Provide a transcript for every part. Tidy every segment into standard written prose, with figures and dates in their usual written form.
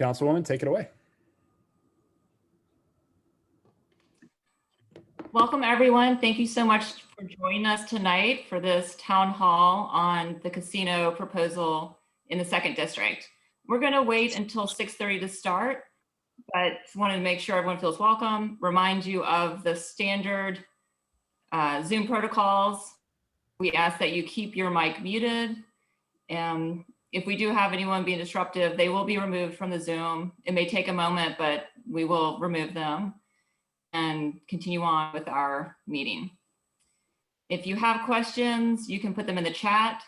Councilwoman, take it away. Welcome, everyone. Thank you so much for joining us tonight for this town hall on the casino proposal in the 2nd District. We're going to wait until 6:30 to start, but wanted to make sure everyone feels welcome, remind you of the standard Zoom protocols. We ask that you keep your mic muted. And if we do have anyone being disruptive, they will be removed from the Zoom. It may take a moment, but we will remove them and continue on with our meeting. If you have questions, you can put them in the chat.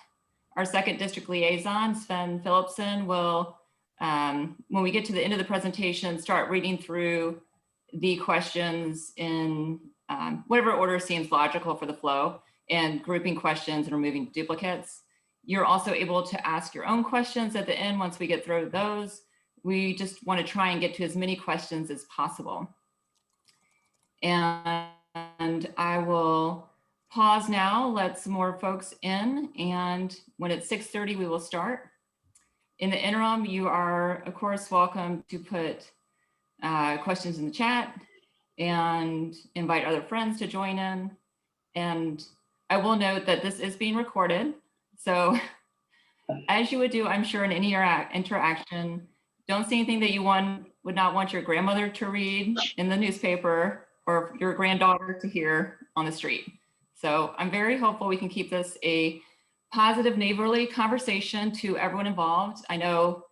Our 2nd District liaison, Sven Philipson, will, when we get to the end of the presentation, start reading through the questions in whatever order seems logical for the flow, and grouping questions and removing duplicates. You're also able to ask your own questions at the end once we get through those. We just want to try and get to as many questions as possible. And I will pause now, let some more folks in, and when it's 6:30, we will start. In the interim, you are, of course, welcome to put questions in the chat and invite other friends to join in. And I will note that this is being recorded. So as you would do, I'm sure, in any interaction, don't say anything that you would not want your grandmother to read in the newspaper or your granddaughter to hear on the street. So I'm very hopeful we can keep this a positive, neighborly conversation to everyone involved. I know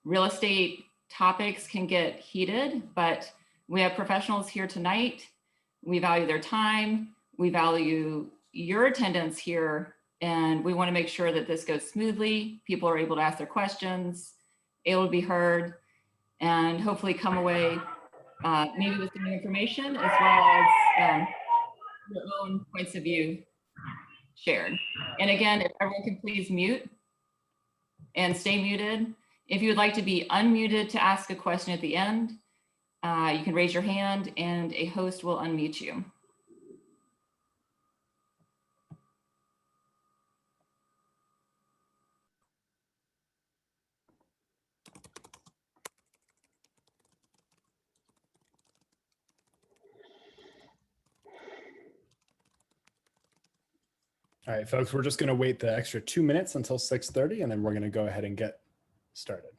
real estate topics can get heated, but we have professionals here tonight. We value their time. We value your attendance here, and we want to make sure that this goes smoothly. People are able to ask their questions, able to be heard, and hopefully come away maybe with some new information, as well as your own points of view shared. And again, if everyone can please mute and stay muted. If you would like to be unmuted to ask a question at the end, you can raise your hand and a host will unmute you. All right, folks, we're just going to wait the extra 2 minutes until 6:30, and then we're going to go ahead and get started.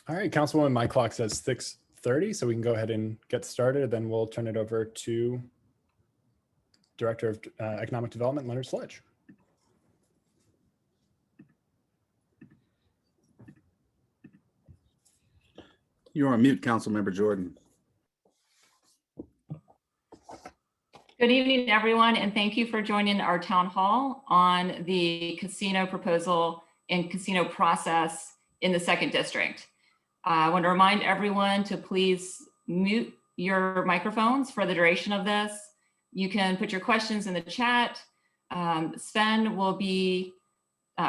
All right, Councilwoman, my clock says 6:30, so we can go ahead and get started. Then we'll turn it over to Director of Economic Development, Leonard Sledge. You're on mute, Councilmember Jordan. Good evening, everyone, and thank you for joining our town hall on the casino proposal and casino process in the 2nd District. I want to remind everyone to please mute your microphones for the duration of this. You can put your questions in the chat. Sven will be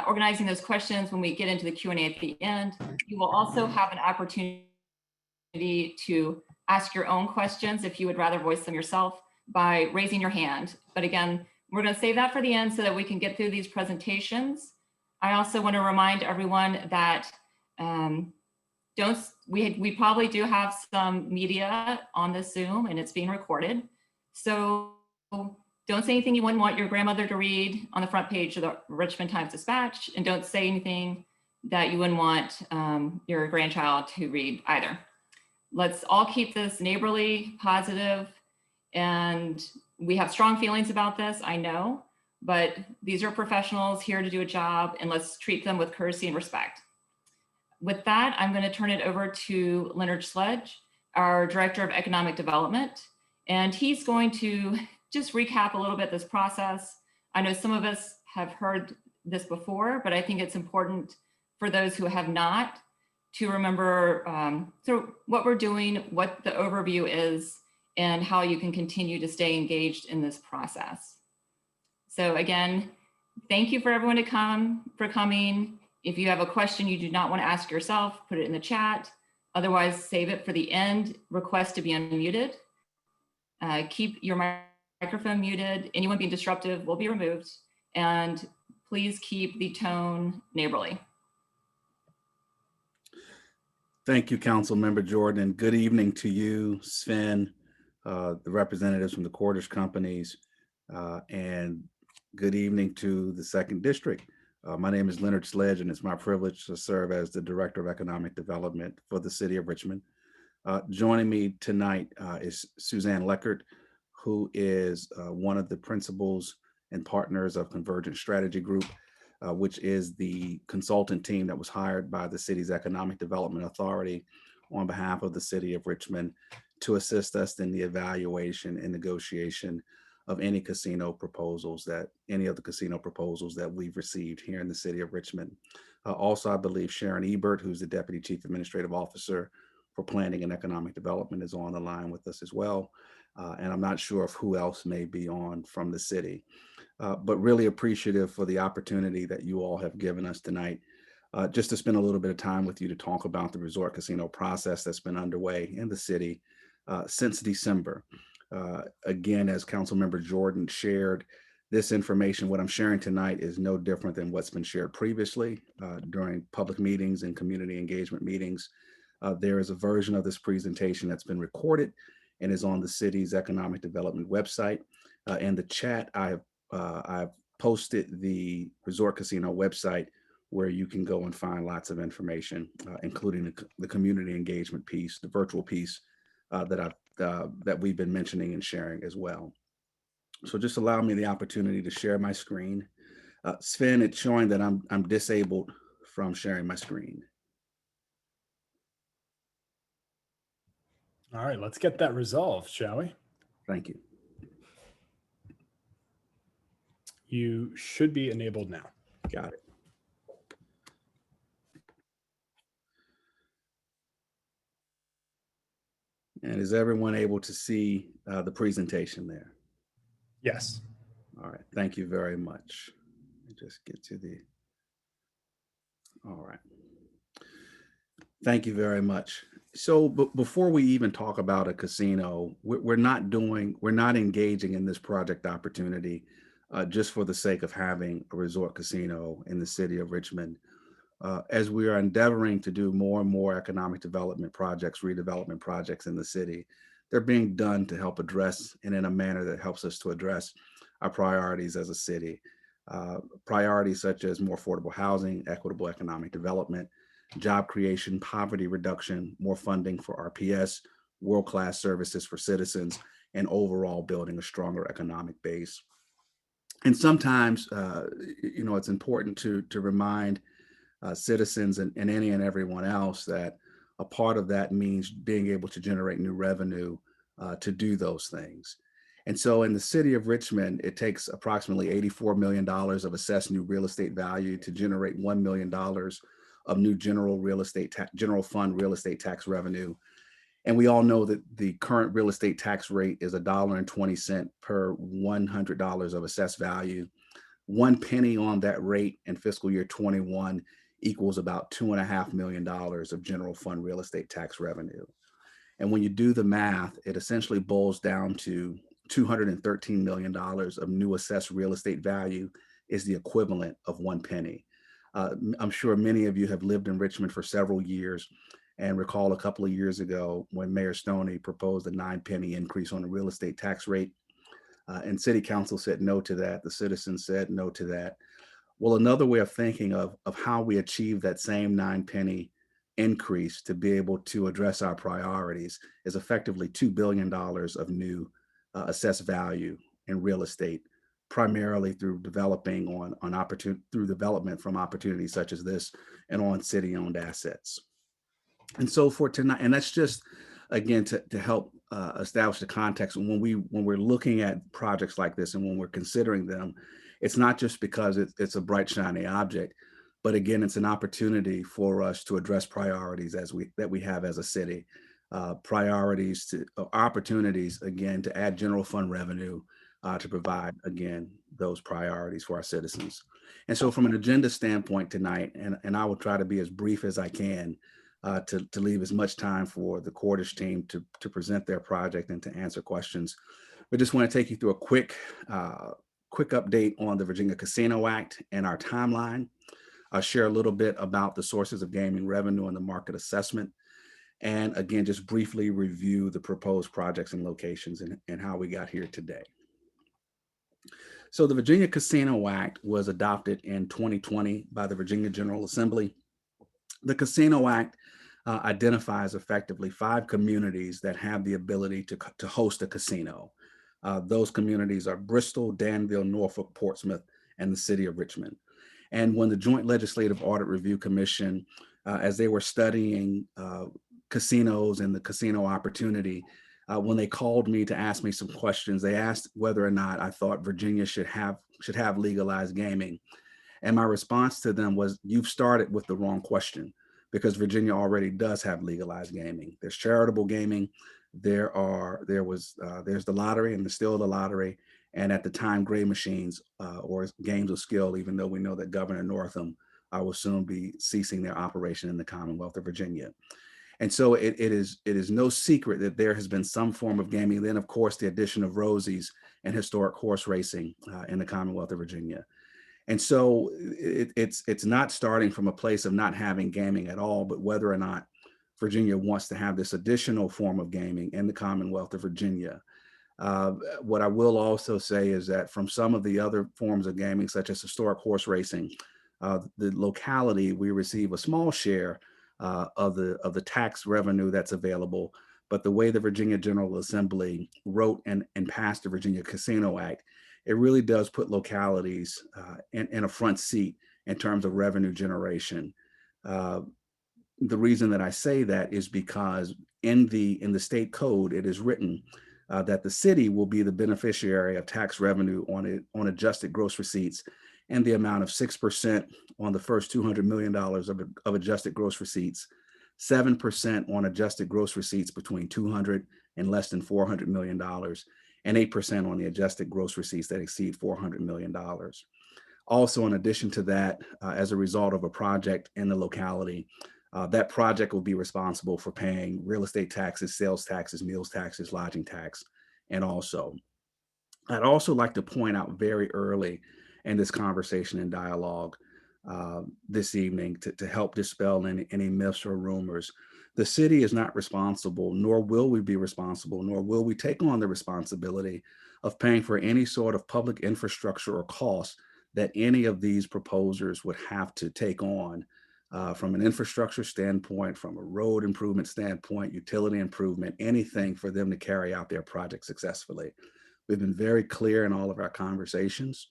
organizing those questions when we get into the Q&A at the end. You will also have an opportunity to ask your own questions if you would rather voice them yourself by raising your hand. But again, we're going to save that for the end so that we can get through these presentations. I also want to remind everyone that we probably do have some media on this Zoom and it's being recorded. So don't say anything you wouldn't want your grandmother to read on the front page of the Richmond Times-Dispatch, and don't say anything that you wouldn't want your grandchild to read either. Let's all keep this neighborly, positive, and we have strong feelings about this, I know, but these are professionals here to do a job, and let's treat them with courtesy and respect. With that, I'm going to turn it over to Leonard Sledge, our Director of Economic Development, and he's going to just recap a little bit this process. I know some of us have heard this before, but I think it's important for those who have not to remember so what we're doing, what the overview is, and how you can continue to stay engaged in this process. So again, thank you for everyone for coming. If you have a question you do not want to ask yourself, put it in the chat. Otherwise, save it for the end. Request to be unmuted. Keep your microphone muted. Anyone being disruptive will be removed. And please keep the tone neighborly. Thank you, Councilmember Jordan, and good evening to you, Sven, the representatives from the Cordish companies, and good evening to the Second District. My name is Leonard Sledge, and it's my privilege to serve as the Director of Economic Development for the City of Richmond. Joining me tonight is Suzanne Leckert, who is one of the principals and partners of Convergent Strategy Group, which is the consultant team that was hired by the city's Economic Development Authority on behalf of the City of Richmond to assist us in the evaluation and negotiation of any of the casino proposals that we've received here in the City of Richmond. Also, I believe Sharon Ebert, who's the Deputy Chief Administrative Officer for Planning and Economic Development, is on the line with us as well. And I'm not sure of who else may be on from the city, but really appreciative for the opportunity that you all have given us tonight, just to spend a little bit of time with you to talk about the resort casino process that's been underway in the city since December. Again, as Councilmember Jordan shared, this information, what I'm sharing tonight, is no different than what's been shared previously during public meetings and community engagement meetings. There is a version of this presentation that's been recorded and is on the city's economic development website. In the chat, I've posted the Resort Casino website where you can go and find lots of information, including the community engagement piece, the virtual piece that we've been mentioning and sharing as well. So just allow me the opportunity to share my screen. Sven, it's showing that I'm disabled from sharing my screen. All right, let's get that resolved, shall we? Thank you. You should be enabled now. Got it. And is everyone able to see the presentation there? Yes. All right, thank you very much. Let me just get to the, all right. Thank you very much. So before we even talk about a casino, we're not engaging in this project opportunity just for the sake of having a resort casino in the city of Richmond. As we are endeavoring to do more and more economic development projects, redevelopment projects in the city, they're being done to help address, and in a manner that helps us to address our priorities as a city. Priorities such as more affordable housing, equitable economic development, job creation, poverty reduction, more funding for RPS, world-class services for citizens, and overall building a stronger economic base. And sometimes, it's important to remind citizens and any and everyone else that a part of that means being able to generate new revenue to do those things. And so in the city of Richmond, it takes approximately $84 million of assessed new real estate value to generate $1 million of new general fund real estate tax revenue. And we all know that the current real estate tax rate is $1.20 per $100 of assessed value. 1 penny on that rate in fiscal year 21 equals about $2.5 million of general fund real estate tax revenue. And when you do the math, it essentially boils down to $213 million of new assessed real estate value is the equivalent of 1 penny. I'm sure many of you have lived in Richmond for several years and recall a couple of years ago when Mayor Stoney proposed a 9-penny increase on the real estate tax rate. And City Council said no to that. The citizens said no to that. Well, another way of thinking of how we achieve that same 9 penny increase to be able to address our priorities is effectively $2 billion of new assessed value in real estate, primarily through through development from opportunities such as this and on city-owned assets. And so for tonight, and that's just again to help establish the context when we're looking at projects like this and when we're considering them, it's not just because it's a bright shiny object, but again, it's an opportunity for us to address priorities that we have as a city, opportunities again to add general fund revenue to provide again those priorities for our citizens. And so from an agenda standpoint tonight, and I will try to be as brief as I can to leave as much time for the Cordish team to present their project and to answer questions. We just want to take you through a quick update on the Virginia Casino Act and our timeline. I'll share a little bit about the sources of gaming revenue and the market assessment. And again, just briefly review the proposed projects and locations and how we got here today. So the Virginia Casino Act was adopted in 2020 by the Virginia General Assembly. The Casino Act identifies effectively 5 communities that have the ability to host a casino. Those communities are Bristol, Danville, Norfolk, Portsmouth, and the city of Richmond. And when the Joint Legislative Audit Review Commission, as they were studying casinos and the casino opportunity, when they called me to ask me some questions, they asked whether or not I thought Virginia should have legalized gaming. And my response to them was, you've started with the wrong question, because Virginia already does have legalized gaming. There's charitable gaming. There's the lottery, and there's still the lottery. And at the time, gray machines or games of skill, even though we know that Governor Northam will soon be ceasing their operation in the Commonwealth of Virginia. And so it is no secret that there has been some form of gaming. Then, of course, the addition of Rosie's and historic horse racing in the Commonwealth of Virginia. And so it's not starting from a place of not having gaming at all, but whether or not Virginia wants to have this additional form of gaming in the Commonwealth of Virginia. What I will also say is that from some of the other forms of gaming, such as historic horse racing, the locality, we receive a small share of the tax revenue that's available. But the way the Virginia General Assembly wrote and passed the Virginia Casino Act, it really does put localities in a front seat in terms of revenue generation. The reason that I say that is because in the state code, it is written that the city will be the beneficiary of tax revenue on adjusted gross receipts and the amount of 6% on the first $200 million of adjusted gross receipts, 7% on adjusted gross receipts between $200 and less than $400 million, and 8% on the adjusted gross receipts that exceed $400 million. Also, in addition to that, as a result of a project in the locality, that project will be responsible for paying real estate taxes, sales taxes, meals taxes, lodging tax, and also. I'd also like to point out very early in this conversation and dialogue this evening to help dispel any myths or rumors. The city is not responsible, nor will we be responsible, nor will we take on the responsibility of paying for any sort of public infrastructure or costs that any of these proposers would have to take on from an infrastructure standpoint, from a road improvement standpoint, utility improvement, anything for them to carry out their project successfully. We've been very clear in all of our conversations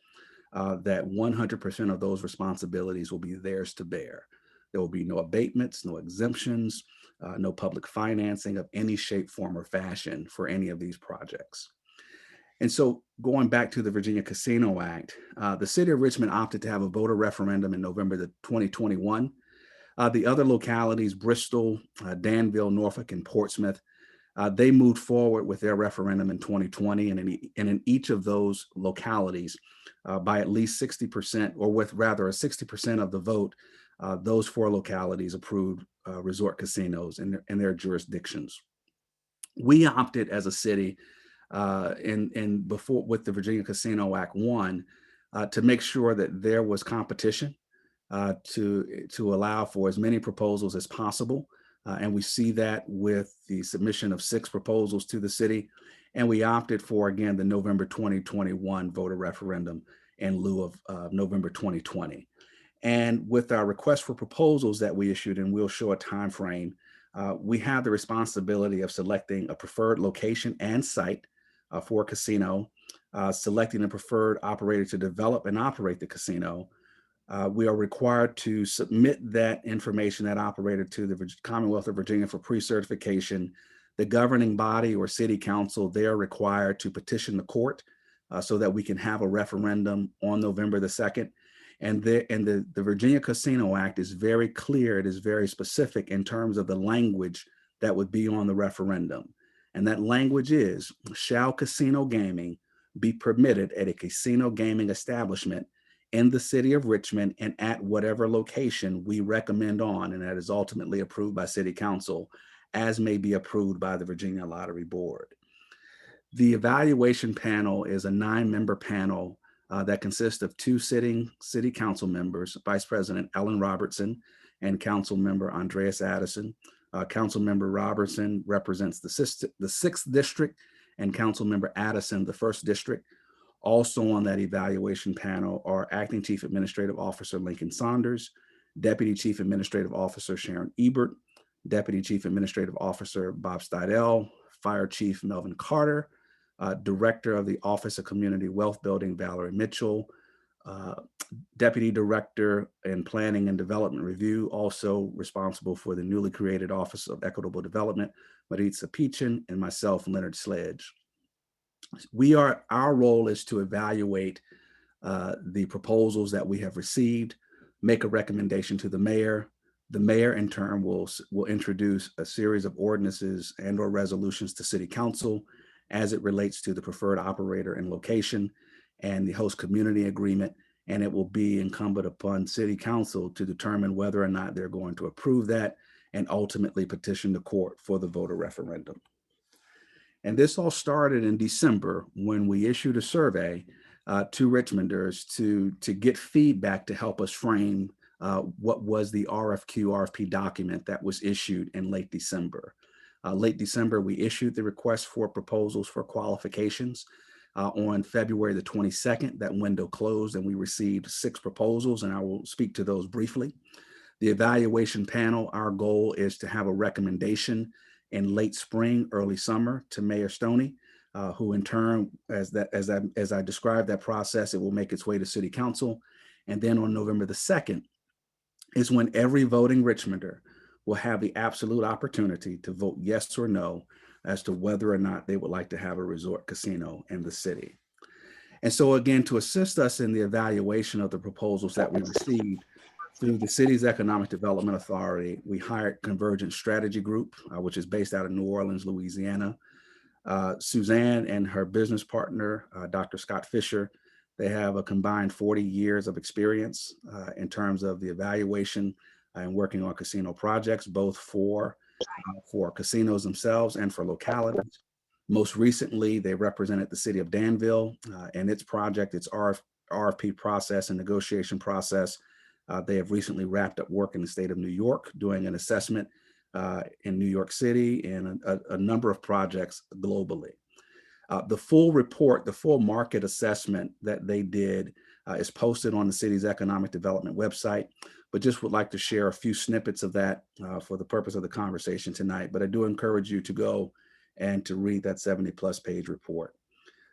that 100% of those responsibilities will be theirs to bear. There will be no abatements, no exemptions, no public financing of any shape, form, or fashion for any of these projects. And so going back to the Virginia Casino Act, the city of Richmond opted to have a voter referendum in November 2021. The other localities, Bristol, Danville, Norfolk, and Portsmouth, they moved forward with their referendum in 2020. And in each of those localities, by at least 60%, or with rather a 60% of the vote, those 4 localities approved resort casinos in their jurisdictions. We opted as a city before with the Virginia Casino Act 1 to make sure that there was competition to allow for as many proposals as possible. And we see that with the submission of 6 proposals to the city. And we opted for, again, the November 2021 voter referendum in lieu of November 2020. And with our request for proposals that we issued, and we'll show a time frame, we have the responsibility of selecting a preferred location and site for a casino, selecting a preferred operator to develop and operate the casino. We are required to submit that information, that operator, to the Commonwealth of Virginia for pre-certification. The governing body or city council, they are required to petition the court so that we can have a referendum on November the 2nd. And the Virginia Casino Act is very clear. It is very specific in terms of the language that would be on the referendum. And that language is, shall casino gaming be permitted at a casino gaming establishment in the city of Richmond and at whatever location we recommend on, and that is ultimately approved by City Council, as may be approved by the Virginia Lottery Board. The evaluation panel is a 9-member panel that consists of 2 sitting city council members, Vice President Ellen Robertson and Council Member Andreas Addison. Council Member Robertson represents the 6th District, and Council Member Addison, the 1st District. Also on that evaluation panel are Acting Chief Administrative Officer Lincoln Saunders, Deputy Chief Administrative Officer Sharon Ebert, Deputy Chief Administrative Officer Bob Steidel, Fire Chief Melvin Carter, Director of the Office of Community Wealth Building Valerie Mitchell, Deputy Director in Planning and Development Review, also responsible for the newly created Office of Equitable Development, Maritza Peachin, and myself, Leonard Sledge. Our role is to evaluate the proposals that we have received, make a recommendation to the mayor. The mayor in turn will introduce a series of ordinances and or resolutions to City Council as it relates to the preferred operator and location and the host community agreement. And it will be incumbent upon City Council to determine whether or not they're going to approve that and ultimately petition the court for the voter referendum. And this all started in December when we issued a survey to Richmonders to get feedback to help us frame what was the RFP document that was issued in late December. Late December, we issued the request for proposals for qualifications. On February the 22nd, that window closed and we received 6 proposals, and I will speak to those briefly. The evaluation panel, our goal is to have a recommendation in late spring, early summer to Mayor Stoney, who in turn, as I described that process, it will make its way to City Council. And then on November the 2nd is when every voting Richmonder will have the absolute opportunity to vote yes or no as to whether or not they would like to have a resort casino in the city. And so again, to assist us in the evaluation of the proposals that we received, through the city's Economic Development Authority, we hired Convergent Strategy Group, which is based out of New Orleans, Louisiana. Suzanne and her business partner, Dr. Scott Fisher, they have a combined 40 years of experience in terms of the evaluation and working on casino projects, both for casinos themselves and for localities. Most recently, they represented the city of Danville and its project, its RFP process and negotiation process. They have recently wrapped up work in the state of New York, doing an assessment in New York City and a number of projects globally. The full report, the full market assessment that they did is posted on the city's economic development website, but just would like to share a few snippets of that for the purpose of the conversation tonight. But I do encourage you to go and to read that 70+ page report.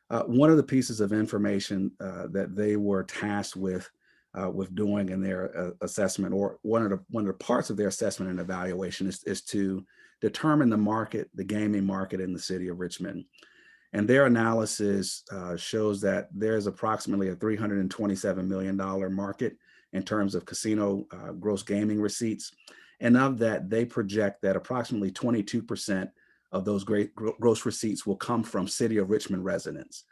One of the pieces of information that they were tasked with doing in their assessment, or one of the parts of their assessment and evaluation is to determine the market, the gaming market in the city of Richmond. And their analysis shows that there's approximately a $327 million market in terms of casino gross gaming receipts. And of that, they project that approximately 22% of those gross receipts will come from City of Richmond residents.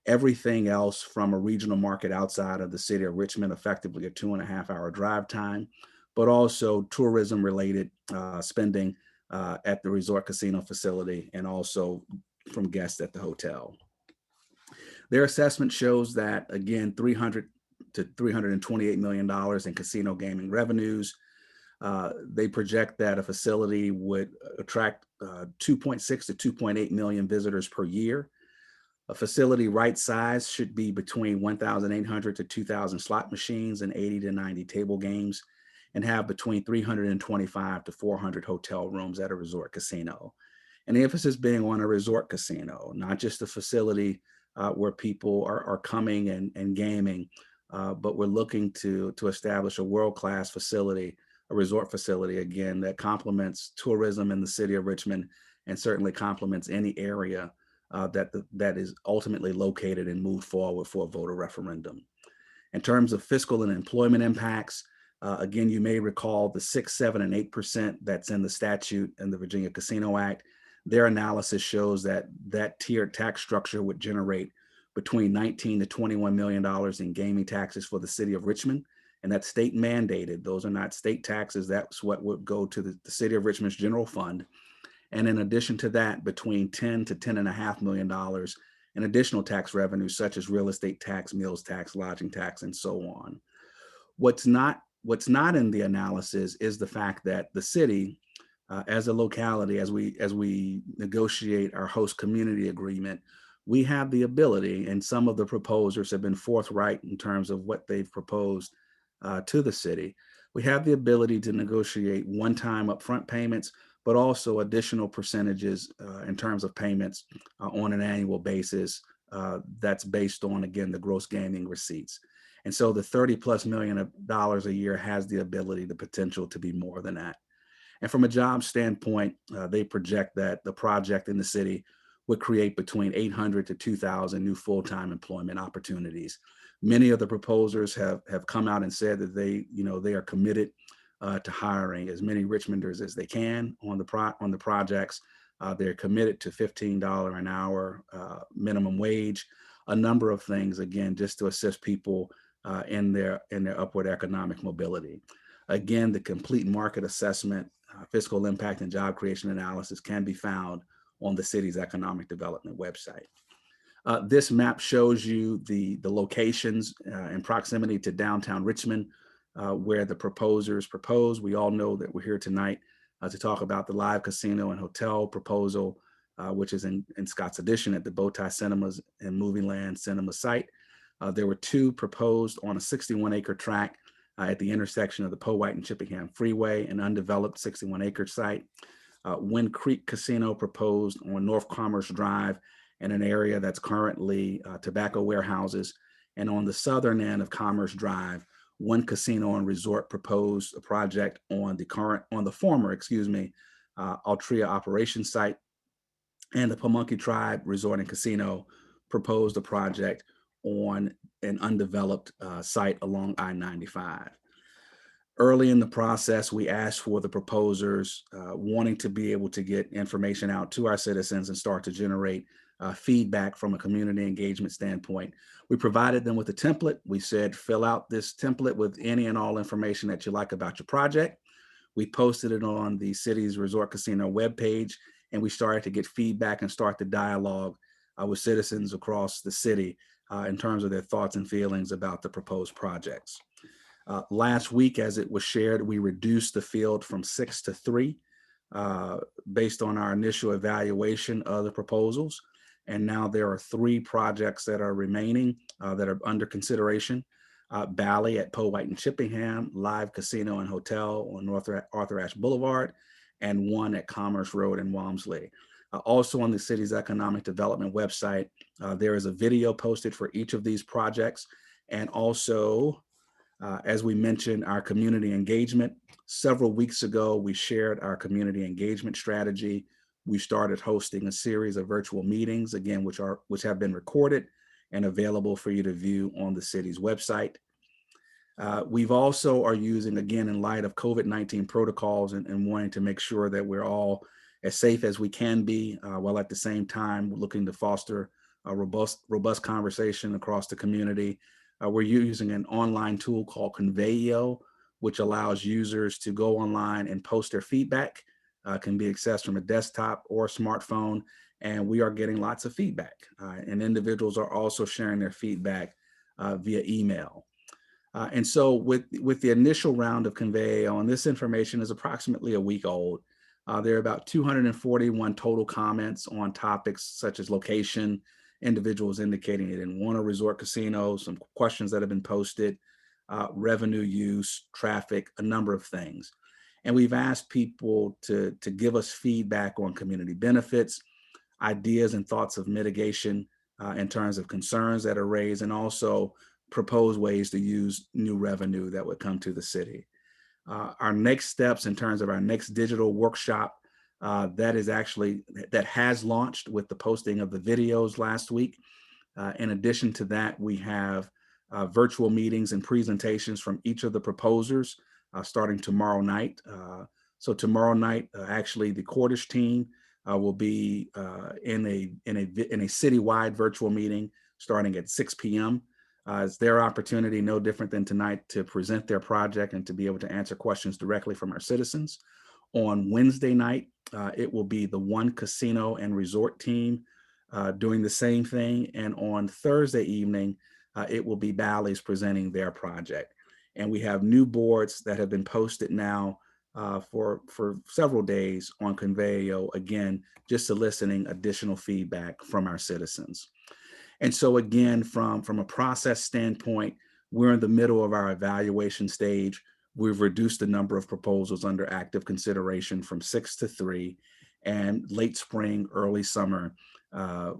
Everything else from a regional market outside of the city of Richmond, effectively a 2.5-hour drive time, but also tourism related spending at the resort casino facility and also from guests at the hotel. Their assessment shows that, again, $300 to $328 million in casino gaming revenues. They project that a facility would attract 2.6 to 2.8 million visitors per year. A facility right size should be between 1,800 to 2,000 slot machines and 80 to 90 table games, and have between 325 to 400 hotel rooms at a resort casino. And the emphasis being on a resort casino, not just a facility where people are coming and gaming, but we're looking to establish a world-class facility, a resort facility, again, that complements tourism in the city of Richmond and certainly complements any area that is ultimately located and moved forward for a voter referendum. In terms of fiscal and employment impacts, again, you may recall the 6, 7, and 8% that's in the statute in the Virginia Casino Act. Their analysis shows that that tiered tax structure would generate between $19 to $21 million in gaming taxes for the city of Richmond, and that's state mandated. Those are not state taxes. That's what would go to the city of Richmond's general fund. And in addition to that, between $10 to $10.5 million in additional tax revenues, such as real estate tax, meals tax, lodging tax, and so on. What's not in the analysis is the fact that the city, as a locality, as we negotiate our host community agreement, we have the ability, and some of the proposers have been forthright in terms of what they've proposed to the city. We have the ability to negotiate one-time upfront payments, but also additional percentages in terms of payments on an annual basis that's based on, again, the gross gaming receipts. And so the $30+ million a year has the ability, the potential to be more than that. And from a job standpoint, they project that the project in the city would create between 800 to 2,000 new full-time employment opportunities. Many of the proposers have come out and said that they are committed to hiring as many Richmonders as they can on the projects. They're committed to $15 an hour minimum wage, a number of things, again, just to assist people in their upward economic mobility. Again, the complete market assessment, fiscal impact, and job creation analysis can be found on the city's economic development website. This map shows you the locations in proximity to downtown Richmond where the proposers propose. We all know that we're here tonight to talk about the live casino and hotel proposal, which is in Scott's Addition at the Bowtie Cinemas and Movie Land Cinema site. There were 2 proposed on a 61-acre tract at the intersection of the Powhite and Chippenham Freeway, an undeveloped 61-acre site. Wind Creek Casino proposed on North Commerce Drive in an area that's currently tobacco warehouses. And on the southern end of Commerce Drive, One Casino and Resort proposed a project on the former Altria operations site. And the Pamunkey Tribe Resort and Casino proposed a project on an undeveloped site along I-95. Early in the process, we asked for the proposers wanting to be able to get information out to our citizens and start to generate feedback from a community engagement standpoint. We provided them with a template. We said, fill out this template with any and all information that you like about your project. We posted it on the city's Resort Casino webpage, and we started to get feedback and start the dialogue with citizens across the city in terms of their thoughts and feelings about the proposed projects. Last week, as it was shared, we reduced the field from 6 to 3 based on our initial evaluation of the proposals. And now there are 3 projects that are remaining that are under consideration. Bally at Powhite and Chippenham, Live Casino and Hotel on North Arthur Ashe Boulevard, and one at Commerce Road in Walmsley. Also on the city's economic development website, there is a video posted for each of these projects. And also, as we mentioned, our community engagement. Several weeks ago, we shared our community engagement strategy. We started hosting a series of virtual meetings, again, which have been recorded and available for you to view on the city's website. We've also are using, again, in light of COVID-19 protocols and wanting to make sure that we're all as safe as we can be, while at the same time looking to foster a robust conversation across the community. We're using an online tool called Conveyo, which allows users to go online and post their feedback. Can be accessed from a desktop or smartphone, and we are getting lots of feedback. And individuals are also sharing their feedback via email. And so with the initial round of Conveyo, and this information is approximately a week old, there are about 241 total comments on topics such as location individuals indicating they didn't want a resort casino, some questions that have been posted, revenue use, traffic, a number of things. And we've asked people to give us feedback on community benefits, ideas and thoughts of mitigation in terms of concerns that are raised, and also propose ways to use new revenue that would come to the city. Our next steps in terms of our next digital workshop that has launched with the posting of the videos last week. In addition to that, we have virtual meetings and presentations from each of the proposers starting tomorrow night. So tomorrow night, actually, the Cordish team will be in a citywide virtual meeting starting at 6 p.m. It's their opportunity, no different than tonight, to present their project and to be able to answer questions directly from our citizens. On Wednesday night, it will be the One Casino and Resort team doing the same thing. And on Thursday evening, it will be Bally's presenting their project. And we have new boards that have been posted now for several days on Conveo, again, just soliciting additional feedback from our citizens. And so again, from a process standpoint, we're in the middle of our evaluation stage. We've reduced the number of proposals under active consideration from 6 to 3, and late spring, early summer,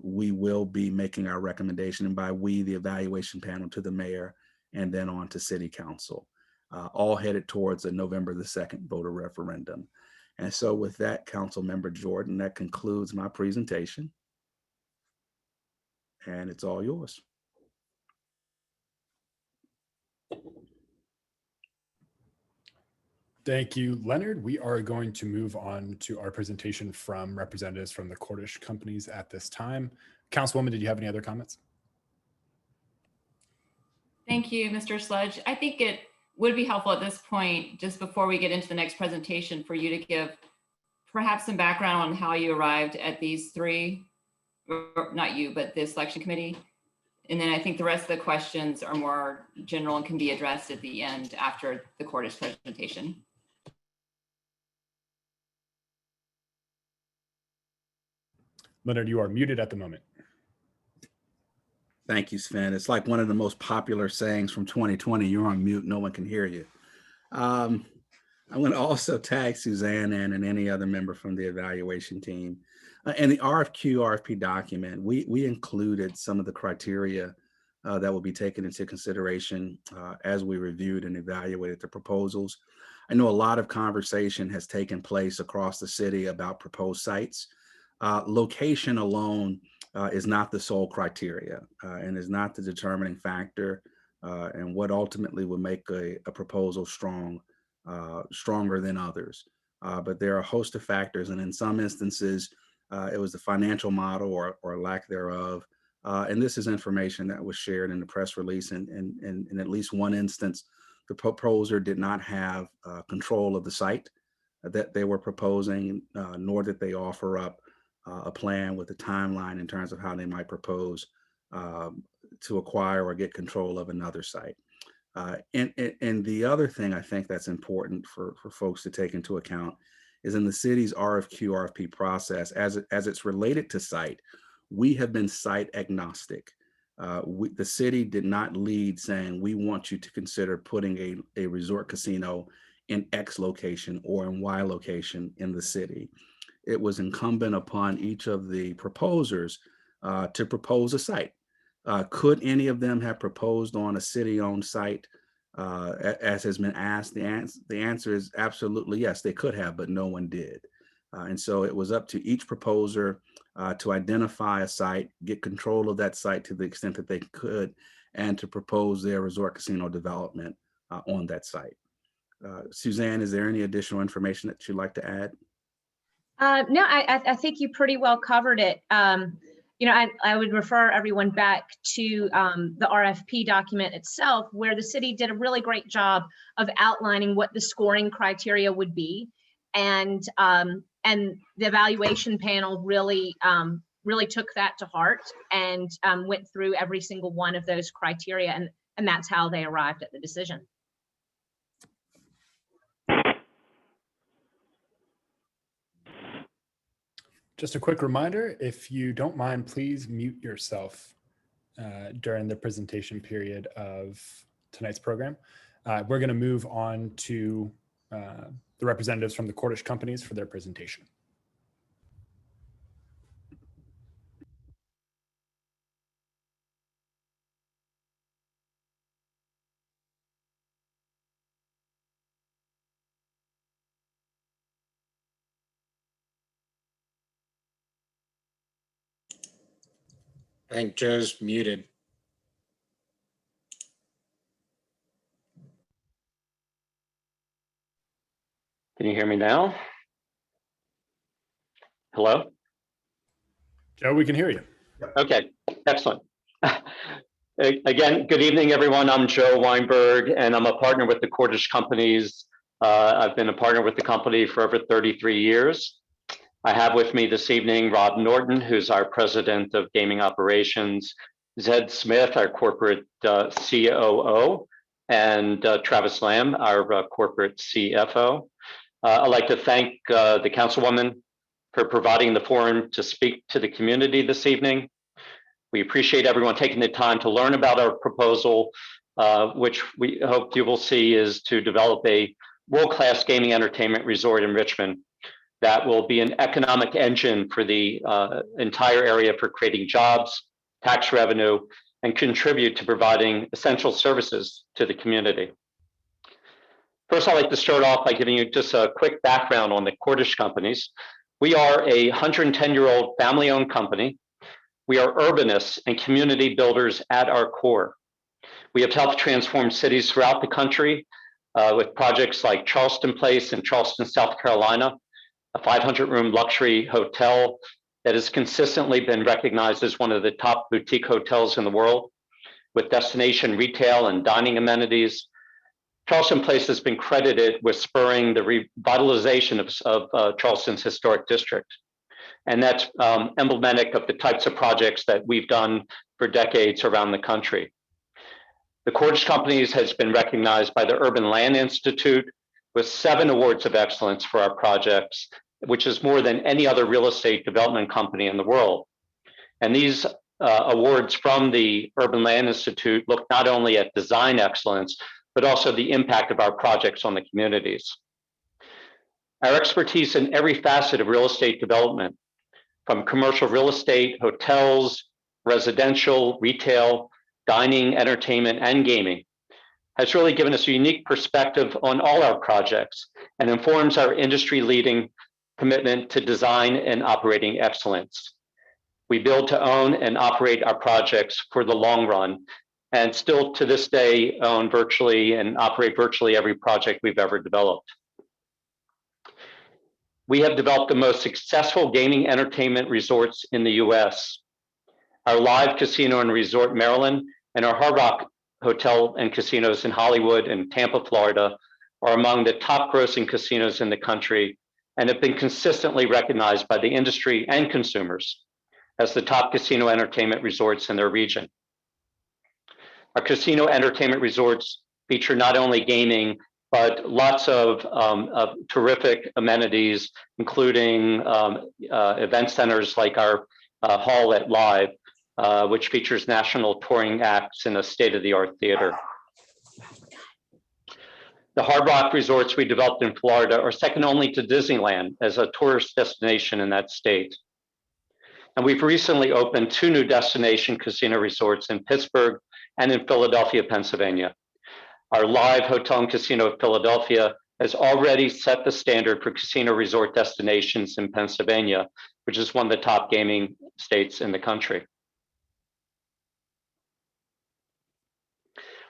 we will be making our recommendation, and by we, the evaluation panel, to the mayor and then on to city council, all headed towards a November the 2nd voter referendum. And so with that, Council Member Jordan, that concludes my presentation. And it's all yours. Thank you, Leonard. We are going to move on to our presentation from representatives from the Cordish companies at this time. Councilwoman, did you have any other comments? Thank you, Mr. Sludge. I think it would be helpful at this point, just before we get into the next presentation, for you to give perhaps some background on how you arrived at these three, or not you, but the selection committee. And then I think the rest of the questions are more general and can be addressed at the end after the Cordish presentation. Leonard, you are muted at the moment. Thank you, Sven. It's like one of the most popular sayings from 2020, you're on mute, no one can hear you. I'm going to also tag Suzanne and any other member from the evaluation team. In the RFP document, we included some of the criteria that will be taken into consideration as we reviewed and evaluated the proposals. I know a lot of conversation has taken place across the city about proposed sites. Location alone is not the sole criteria and is not the determining factor and what ultimately will make a proposal stronger than others. But there are a host of factors, and in some instances, it was the financial model or lack thereof. And this is information that was shared in the press release. And in at least one instance, the proposer did not have control of the site that they were proposing, nor did they offer up a plan with a timeline in terms of how they might propose to acquire or get control of another site. And the other thing I think that's important for folks to take into account is in the city's RFP process, as it's related to site, we have been site agnostic. The city did not lead saying, we want you to consider putting a resort casino in X location or in Y location in the city. It was incumbent upon each of the proposers to propose a site. Could any of them have proposed on a city-owned site, as has been asked? The answer is absolutely yes, they could have, but no one did. And so it was up to each proposer to identify a site, get control of that site to the extent that they could, and to propose their resort casino development on that site. Suzanne, is there any additional information that you'd like to add? No, I think you pretty well covered it. I would refer everyone back to the RFP document itself, where the city did a really great job of outlining what the scoring criteria would be, and the evaluation panel really took that to heart and went through every single one of those criteria, and that's how they arrived at the decision. Just a quick reminder, if you don't mind, please mute yourself during the presentation period of tonight's program. We're going to move on to the representatives from the Cordish companies for their presentation. I think Joe's muted. Can you hear me now? Hello? Joe, we can hear you. Okay, excellent. Again, good evening, everyone. I'm Joe Weinberg, and I'm a partner with the Cordish Companies. I've been a partner with the company for over 33 years. I have with me this evening Rob Norton, who's our president of gaming operations, Zed Smith, our corporate COO, and Travis Lamb, our corporate CFO. I'd like to thank the councilwoman for providing the forum to speak to the community this evening. We appreciate everyone taking the time to learn about our proposal, which we hope you will see is to develop a world-class gaming entertainment resort in Richmond that will be an economic engine for the entire area for creating jobs, tax revenue, and contribute to providing essential services to the community. First, I'd like to start off by giving you just a quick background on the Cordish Companies. We are a 110-year-old family-owned company. We are urbanists and community builders at our core. We have helped transform cities throughout the country with projects like Charleston Place in Charleston, South Carolina, a 500-room luxury hotel that has consistently been recognized as one of the top boutique hotels in the world, with destination retail and dining amenities. Charleston Place has been credited with spurring the revitalization of Charleston's historic district. And that's emblematic of the types of projects that we've done for decades around the country. The Cordish Companies has been recognized by the Urban Land Institute with 7 awards of excellence for our projects, which is more than any other real estate development company in the world. And these awards from the Urban Land Institute look not only at design excellence, but also the impact of our projects on the communities. Our expertise in every facet of real estate development, from commercial real estate, hotels, residential, retail, dining, entertainment, and gaming, has really given us a unique perspective on all our projects and informs our industry-leading commitment to design and operating excellence. We build to own and operate our projects for the long run, and still to this day own virtually and operate virtually every project we've ever developed. We have developed the most successful gaming entertainment resorts in the US. Our Live Casino and Resort Maryland and our Hard Rock Hotel and Casinos in Hollywood and Tampa, Florida, are among the top grossing casinos in the country and have been consistently recognized by the industry and consumers as the top casino entertainment resorts in their region. Our casino entertainment resorts feature not only gaming, but lots of terrific amenities, including event centers like our hall at Live, which features national touring acts in a state-of-the-art theater. The Hard Rock resorts we developed in Florida are second only to Disneyland as a tourist destination in that state. And we've recently opened 2 new destination casino resorts in Pittsburgh and in Philadelphia, Pennsylvania. Our Live Hotel and Casino of Philadelphia has already set the standard for casino resort destinations in Pennsylvania, which is one of the top gaming states in the country.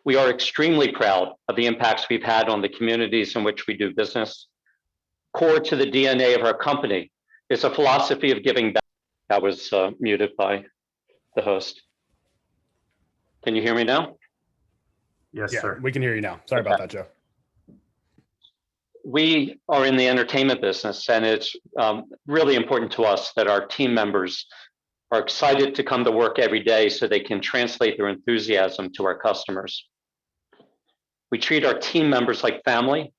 We are extremely proud of the impacts we've had on the communities in which we do business. Core to the DNA of our company is a philosophy of giving back. That was muted by the host. Can you hear me now? Yes, sir. We can hear you now. Sorry about that, Joe. We are in the entertainment business, and it's really important to us that our team members are excited to come to work every day so they can translate their enthusiasm to our customers. We treat our team members like family,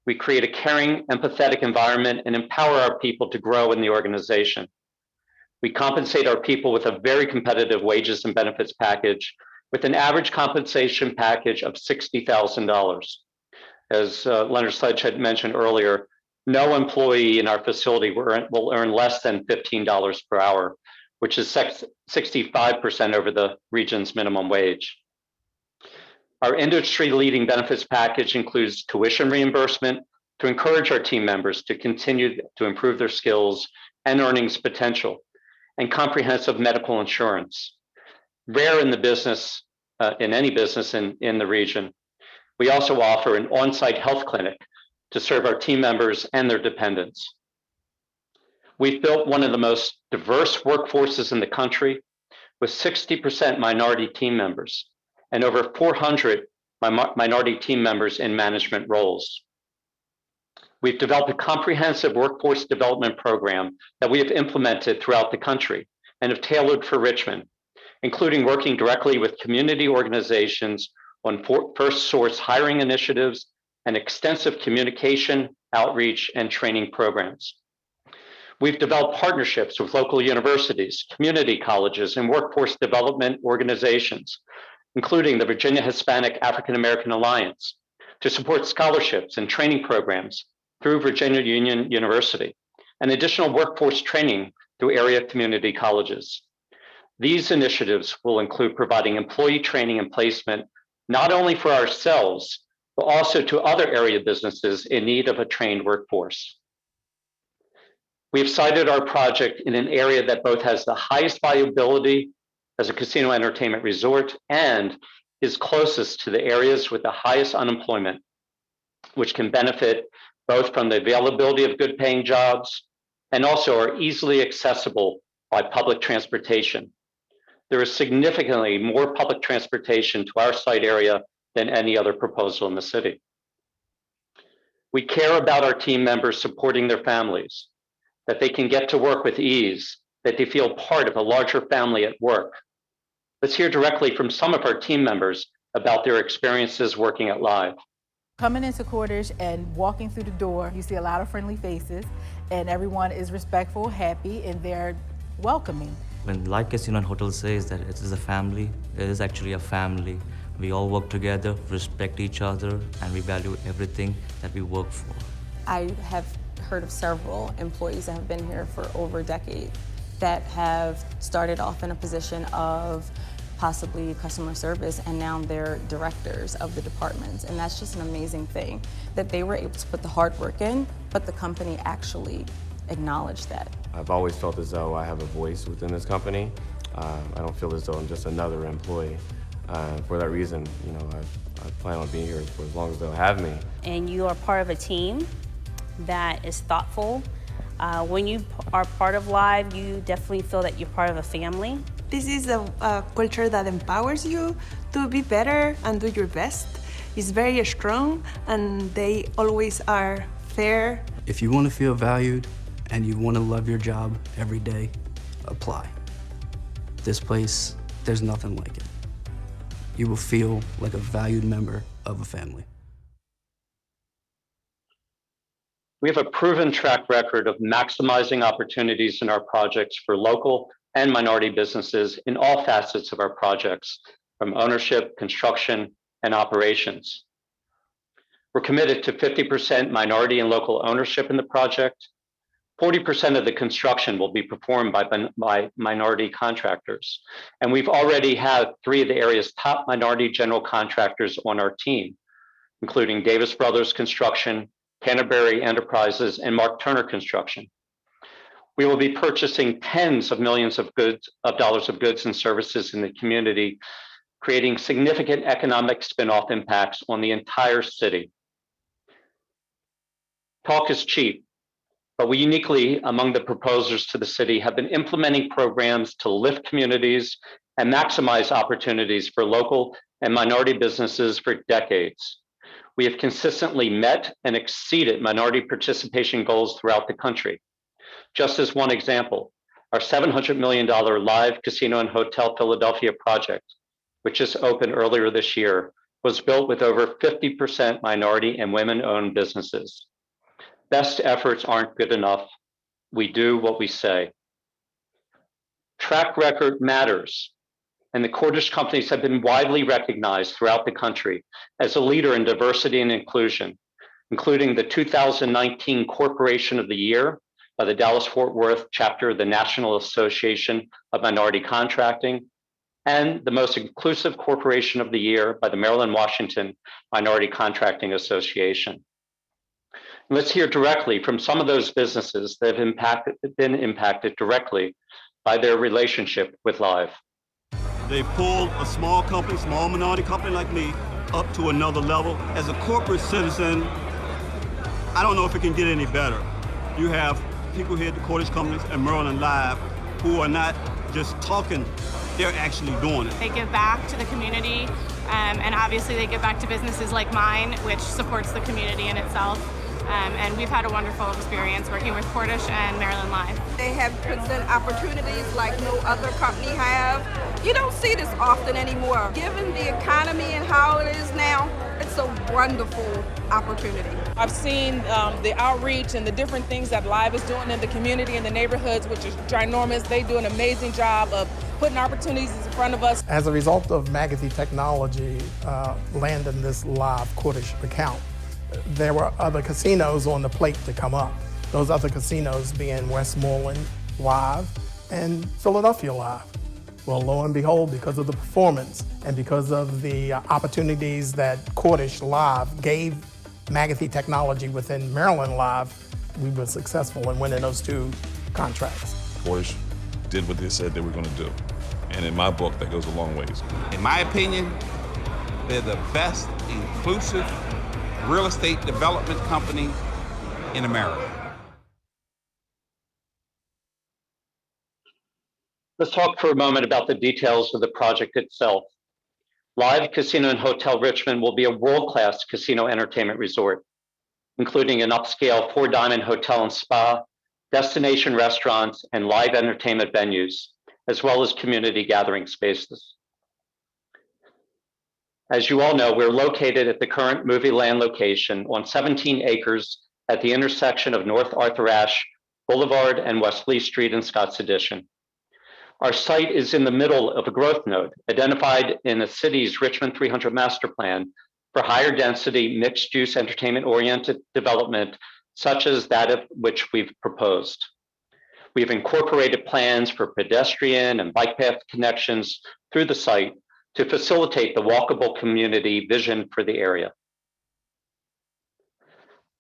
We create a caring, empathetic environment and empower our people to grow in the organization. We compensate our people with a very competitive wages and benefits package with an average compensation package of $60,000. As Leonard Sledge had mentioned earlier, no employee in our facility will earn less than $15 per hour, which is 65% over the region's minimum wage. Our industry-leading benefits package includes tuition reimbursement to encourage our team members to continue to improve their skills and earnings potential, and comprehensive medical insurance, rare in the business, in any business in the region. We also offer an on-site health clinic to serve our team members and their dependents. We've built one of the most diverse workforces in the country with 60% minority team members and over 400 minority team members in management roles. We've developed a comprehensive workforce development program that we have implemented throughout the country and have tailored for Richmond, including working directly with community organizations on first source hiring initiatives and extensive communication, outreach, and training programs. We've developed partnerships with local universities, community colleges, and workforce development organizations, including the Virginia Hispanic African American Alliance, to support scholarships and training programs through Virginia Union University, and additional workforce training through area community colleges. These initiatives will include providing employee training and placement, not only for ourselves, but also to other area businesses in need of a trained workforce. We have cited our project in an area that both has the highest viability as a casino entertainment resort and is closest to the areas with the highest unemployment, which can benefit both from the availability of good paying jobs and also are easily accessible by public transportation. There is significantly more public transportation to our site area than any other proposal in the city. We care about our team members supporting their families, that they can get to work with ease, that they feel part of a larger family at work. Let's hear directly from some of our team members about their experiences working at Live. Coming into Cordish and walking through the door, you see a lot of friendly faces and everyone is respectful, happy, and they're welcoming. When Live Casino and Hotel says that it is a family, it is actually a family. We all work together, respect each other, and we value everything that we work for. I have heard of several employees that have been here for over a decade that have started off in a position of possibly customer service, and now they're directors of the departments. And that's just an amazing thing, that they were able to put the hard work in, but the company actually acknowledged that. I've always felt as though I have a voice within this company. I don't feel as though I'm just another employee. For that reason, you know, I plan on being here for as long as they'll have me. And you are part of a team that is thoughtful. When you are part of Live, you definitely feel that you're part of a family. This is a culture that empowers you to be better and do your best. It's very strong and they always are fair. If you want to feel valued and you want to love your job every day, apply. This place, there's nothing like it. You will feel like a valued member of a family. We have a proven track record of maximizing opportunities in our projects for local and minority businesses in all facets of our projects, from ownership, construction, and operations. We're committed to 50% minority and local ownership in the project. 40% of the construction will be performed by minority contractors. And we've already had 3 of the area's top minority general contractors on our team, including Davis Brothers Construction, Canterbury Enterprises, and Mark Turner Construction. We will be purchasing tens of millions of dollars of goods and services in the community, creating significant economic spin-off impacts on the entire city. Talk is cheap, but we uniquely, among the proposers to the city, have been implementing programs to lift communities and maximize opportunities for local and minority businesses for decades. We have consistently met and exceeded minority participation goals throughout the country. Just as one example, our $700 million Live Casino and Hotel Philadelphia project, which just opened earlier this year, was built with over 50% minority and women-owned businesses. Best efforts aren't good enough. We do what we say. Track record matters, and the Cordish companies have been widely recognized throughout the country as a leader in diversity and inclusion, including the 2019 Corporation of the Year by the Dallas-Fort Worth chapter of the National Association of Minority Contracting, and the Most Inclusive Corporation of the Year by the Maryland-Washington Minority Contracting Association. Let's hear directly from some of those businesses that have been impacted directly by their relationship with Live. They pulled a small company, small minority company like me, up to another level. As a corporate citizen, I don't know if it can get any better. You have people here at the Cordish Companies and Maryland Live who are not just talking, they're actually doing it. They give back to the community, and obviously they give back to businesses like mine, which supports the community in itself. And we've had a wonderful experience working with Cordish and Maryland Live. They have present opportunities like no other company have. You don't see this often anymore. Given the economy and how it is now, it's a wonderful opportunity. I've seen the outreach and the different things that Live is doing in the community and the neighborhoods, which is ginormous. They do an amazing job of putting opportunities in front of us. As a result of Magothy Technology landing this Live Cordish account, there were other casinos on the plate to come up. Those other casinos being Westmoreland Live and Philadelphia Live. Well, lo and behold, because of the performance and because of the opportunities that Cordish Live gave Magothy Technology within Maryland Live, we were successful in winning those two contracts. Cordish did what they said they were going to do. And in my book, that goes a long ways. In my opinion, they're the best inclusive real estate development company in America. Let's talk for a moment about the details of the project itself. Live Casino and Hotel Richmond will be a world-class casino entertainment resort, including an upscale 4-diamond hotel and spa, destination restaurants, and live entertainment venues, as well as community gathering spaces. As you all know, we're located at the current Movie Land location on 17 acres at the intersection of North Arthur Ashe Boulevard and West Lee Street in Scott's Addition. Our site is in the middle of a growth node identified in the city's Richmond 300 master plan for higher density, mixed use, entertainment oriented development, such as that of which we've proposed. We've incorporated plans for pedestrian and bike path connections through the site to facilitate the walkable community vision for the area.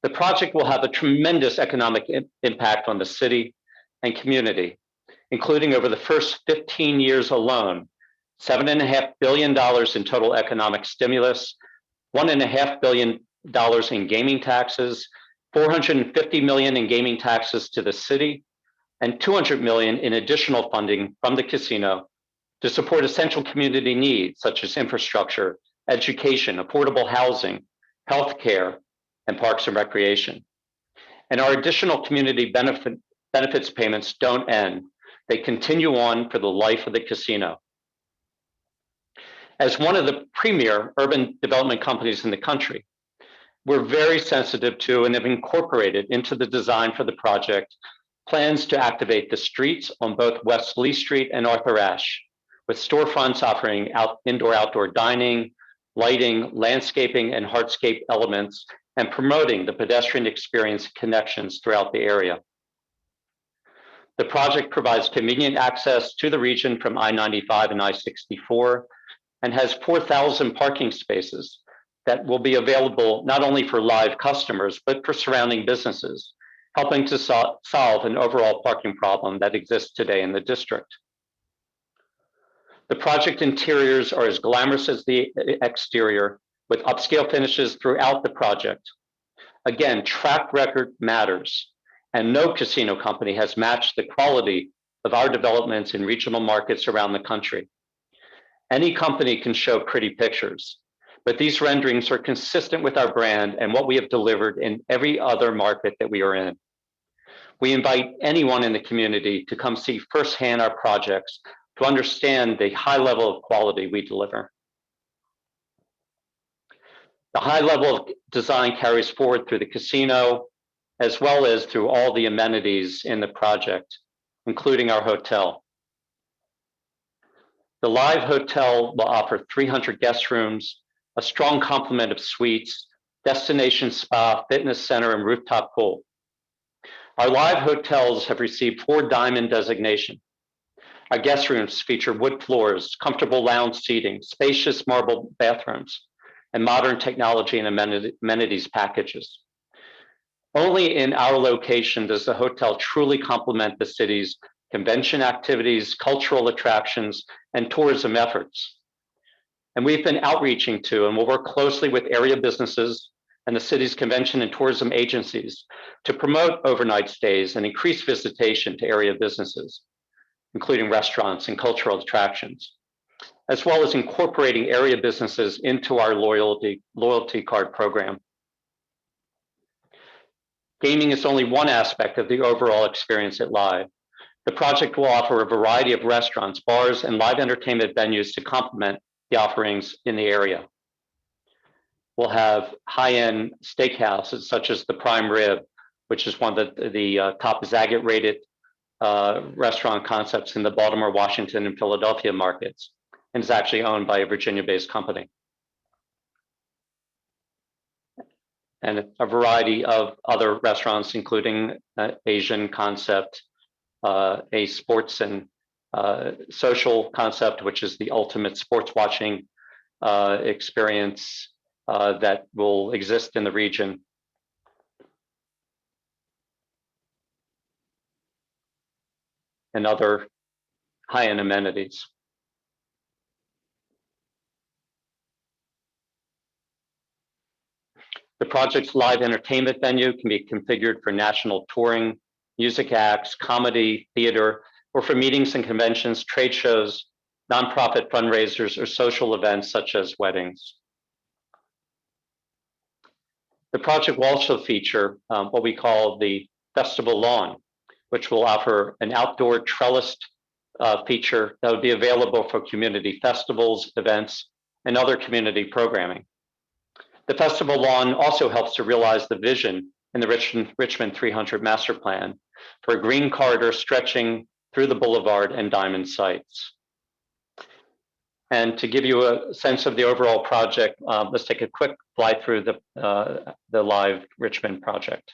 The project will have a tremendous economic impact on the city and community, including over the first 15 years alone, $7.5 billion in total economic stimulus, $1.5 billion in gaming taxes, $450 million in gaming taxes to the city, and $200 million in additional funding from the casino to support essential community needs such as infrastructure, education, affordable housing, healthcare, and parks and recreation. And our additional community benefits payments don't end. They continue on for the life of the casino. As one of the premier urban development companies in the country, we're very sensitive to and have incorporated into the design for the project plans to activate the streets on both West Lee Street and Arthur Ashe, with storefronts offering indoor-outdoor dining, lighting, landscaping, and hardscape elements, and promoting the pedestrian experience connections throughout the area. The project provides convenient access to the region from I-95 and I-64 and has 4,000 parking spaces that will be available not only for Live customers, but for surrounding businesses, helping to solve an overall parking problem that exists today in the district. The project interiors are as glamorous as the exterior, with upscale finishes throughout the project. Again, track record matters, and no casino company has matched the quality of our developments in regional markets around the country. Any company can show pretty pictures, but these renderings are consistent with our brand and what we have delivered in every other market that we are in. We invite anyone in the community to come see firsthand our projects to understand the high level of quality we deliver. The high level of design carries forward through the casino, as well as through all the amenities in the project, including our hotel. The Live Hotel will offer 300 guest rooms, a strong complement of suites, destination spa, fitness center, and rooftop pool. Our Live hotels have received 4 Diamond designation. Our guest rooms feature wood floors, comfortable lounge seating, spacious marble bathrooms, and modern technology and amenities packages. Only in our location does the hotel truly complement the city's convention activities, cultural attractions, and tourism efforts. And we've been outreaching to and will work closely with area businesses and the city's convention and tourism agencies to promote overnight stays and increase visitation to area businesses, including restaurants and cultural attractions, as well as incorporating area businesses into our loyalty card program. Gaming is only one aspect of the overall experience at Live. The project will offer a variety of restaurants, bars, and live entertainment venues to complement the offerings in the area. We'll have high-end steakhouses such as the Prime Rib, which is one of the top Zagat rated restaurant concepts in the Baltimore, Washington, and Philadelphia markets, and is actually owned by a Virginia-based company. And a variety of other restaurants, including Asian concept, a sports and social concept, which is the ultimate sports watching experience that will exist in the region. And other high-end amenities. The project's live entertainment venue can be configured for national touring, music acts, comedy, theater, or for meetings and conventions, trade shows, nonprofit fundraisers, or social events such as weddings. The project will also feature what we call the Festival Lawn, which will offer an outdoor trellised feature that would be available for community festivals, events, and other community programming. The Festival Lawn also helps to realize the vision in the Richmond 300 Master Plan for a green corridor stretching through the boulevard and Diamond sites. And to give you a sense of the overall project, let's take a quick fly through the Live Richmond project.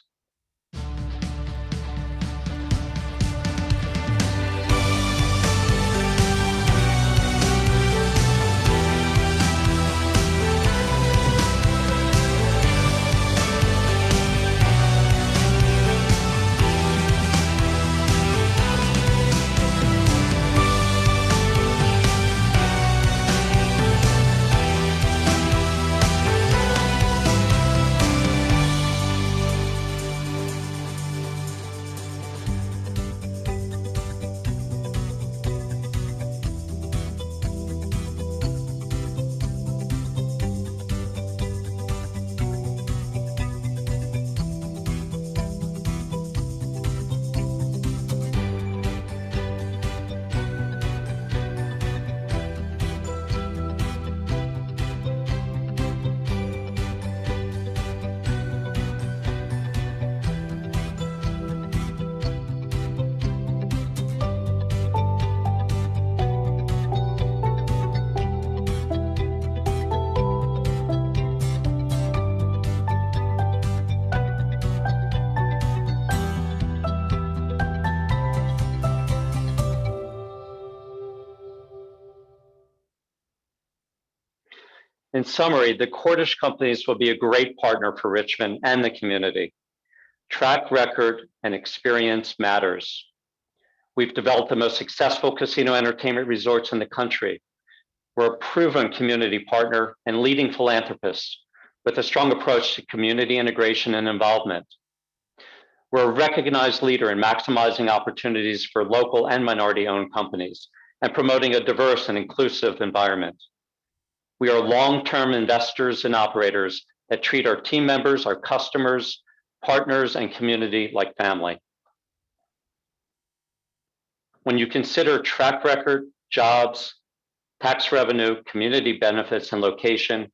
In summary, the Cordish companies will be a great partner for Richmond and the community. Track record and experience matters. We've developed the most successful casino entertainment resorts in the country. We're a proven community partner and leading philanthropist with a strong approach to community integration and involvement. We're a recognized leader in maximizing opportunities for local and minority-owned companies and promoting a diverse and inclusive environment. We are long-term investors and operators that treat our team members, our customers, partners, and community like family. When you consider track record, jobs, tax revenue, community benefits, and location,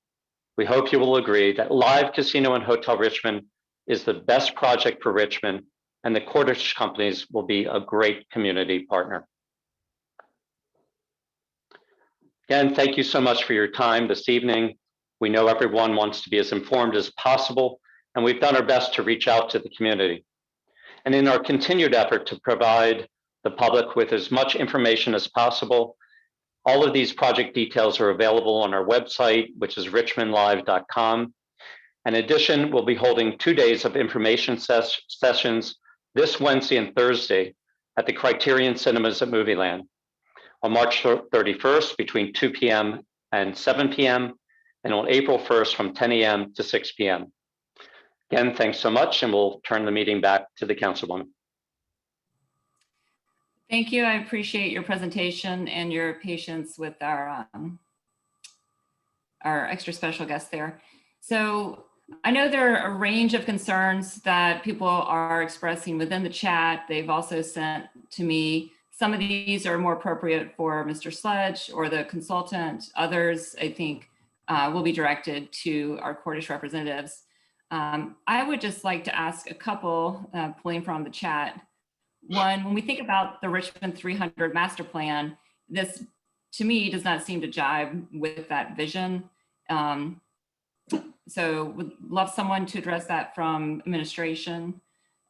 we hope you will agree that Live Casino and Hotel Richmond is the best project for Richmond, and the Cordish Companies will be a great community partner. Again, thank you so much for your time this evening. We know everyone wants to be as informed as possible, and we've done our best to reach out to the community. And in our continued effort to provide the public with as much information as possible, all of these project details are available on our website, which is richmondlive.com. In addition, we'll be holding 2 days of information sessions this Wednesday and Thursday at the Criterion Cinemas at Movieland. On March 31st between 2 p.m. and 7 p.m. and on April 1st from 10 a.m. to 6 p.m. Again, thanks so much, and we'll turn the meeting back to the Councilwoman. Thank you. I appreciate your presentation and your patience with our extra special guest there. So I know there are a range of concerns that people are expressing within the chat. They've also sent to me. Some of these are more appropriate for Mr. Sledge or the consultant. Others, I think, will be directed to our Cordish representatives. I would just like to ask a couple, pulling from the chat. One, when we think about the Richmond 300 master plan, this to me does not seem to jive with that vision. So would love someone to address that from administration,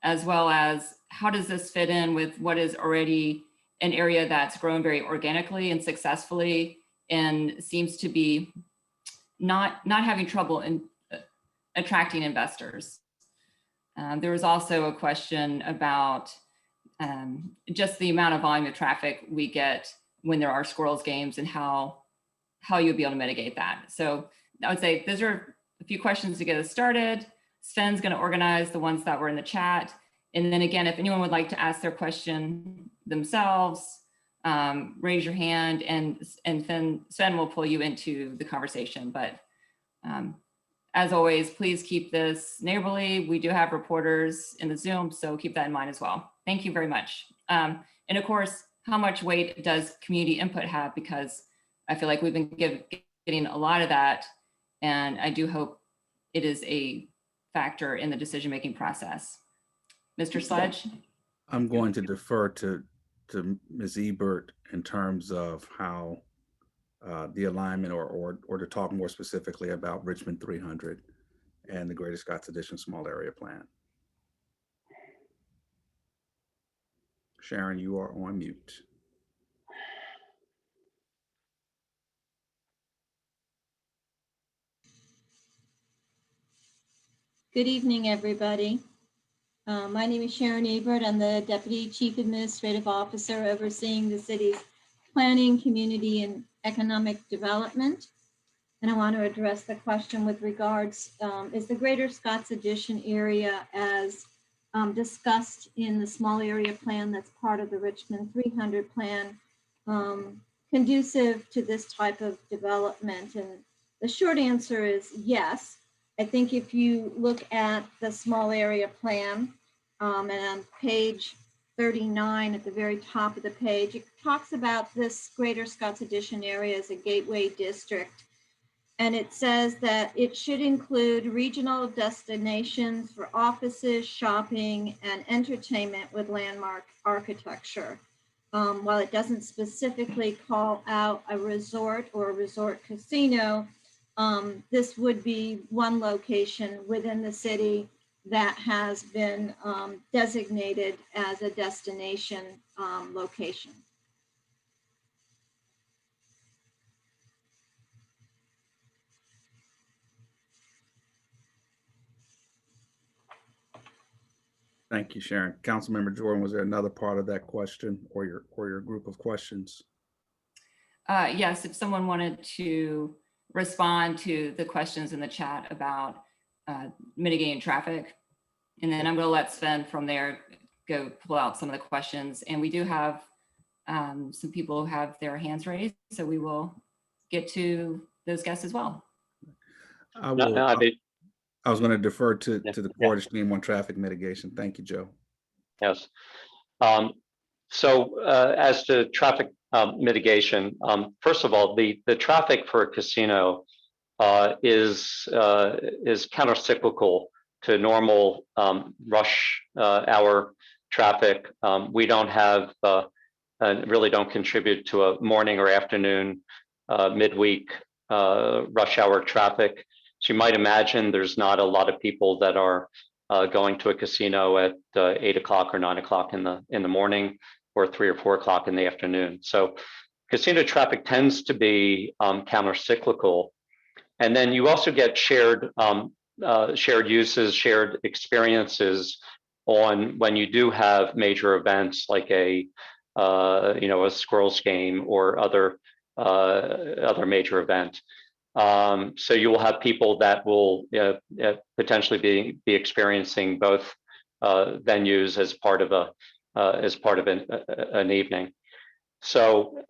as well as how does this fit in with what is already an area that's grown very organically and successfully and seems to be not having trouble in attracting investors. There was also a question about just the amount of volume of traffic we get when there are squirrels games and how you'll be able to mitigate that. So I would say those are a few questions to get us started. Sven's going to organize the ones that were in the chat. And then again, if anyone would like to ask their question themselves, raise your hand and Sven will pull you into the conversation. But as always, please keep this neighborly. We do have reporters in the Zoom, so keep that in mind as well. Thank you very much. And of course, how much weight does community input have? Because I feel like we've been getting a lot of that. And I do hope it is a factor in the decision-making process. Mr. Sledge? I'm going to defer to Ms. Ebert in terms of how the alignment or to talk more specifically about Richmond 300 and the Greater Scotts Addition Small Area Plan. Sharon, you are on mute. Good evening, everybody. My name is Sharon Ebert. I'm the Deputy Chief Administrative Officer overseeing the city's planning, community, and economic development. And I want to address the question with regards, is the Greater Scotts Addition area as discussed in the small area plan that's part of the Richmond 300 plan conducive to this type of development? And the short answer is yes. I think if you look at the small area plan and on page 39 at the very top of the page, it talks about this Greater Scotts Addition area as a gateway district. And it says that it should include regional destinations for offices, shopping, and entertainment with landmark architecture. While it doesn't specifically call out a resort or a resort casino, this would be one location within the city that has been designated as a destination location. Thank you, Sharon. Councilmember Jordan, was there another part of that question or your group of questions? Yes, if someone wanted to respond to the questions in the chat about mitigating traffic. And then I'm going to let Sven from there go pull out some of the questions. And we do have some people who have their hands raised, so we will get to those guests as well. I was going to defer to the Cordish team on traffic mitigation. Thank you, Joe. Yes. So as to traffic mitigation, first of all, the traffic for a casino is countercyclical to normal rush hour traffic. We don't have really don't contribute to a morning or afternoon midweek rush hour traffic. So you might imagine there's not a lot of people that are going to a casino at 8 o'clock or 9 o'clock in the morning, or 3 or 4 o'clock in the afternoon. So casino traffic tends to be counter-cyclical. And then you also get shared uses, shared experiences on when you do have major events like a Squirrels game or other major event. So you will have people that will potentially be experiencing both venues as part of an evening. So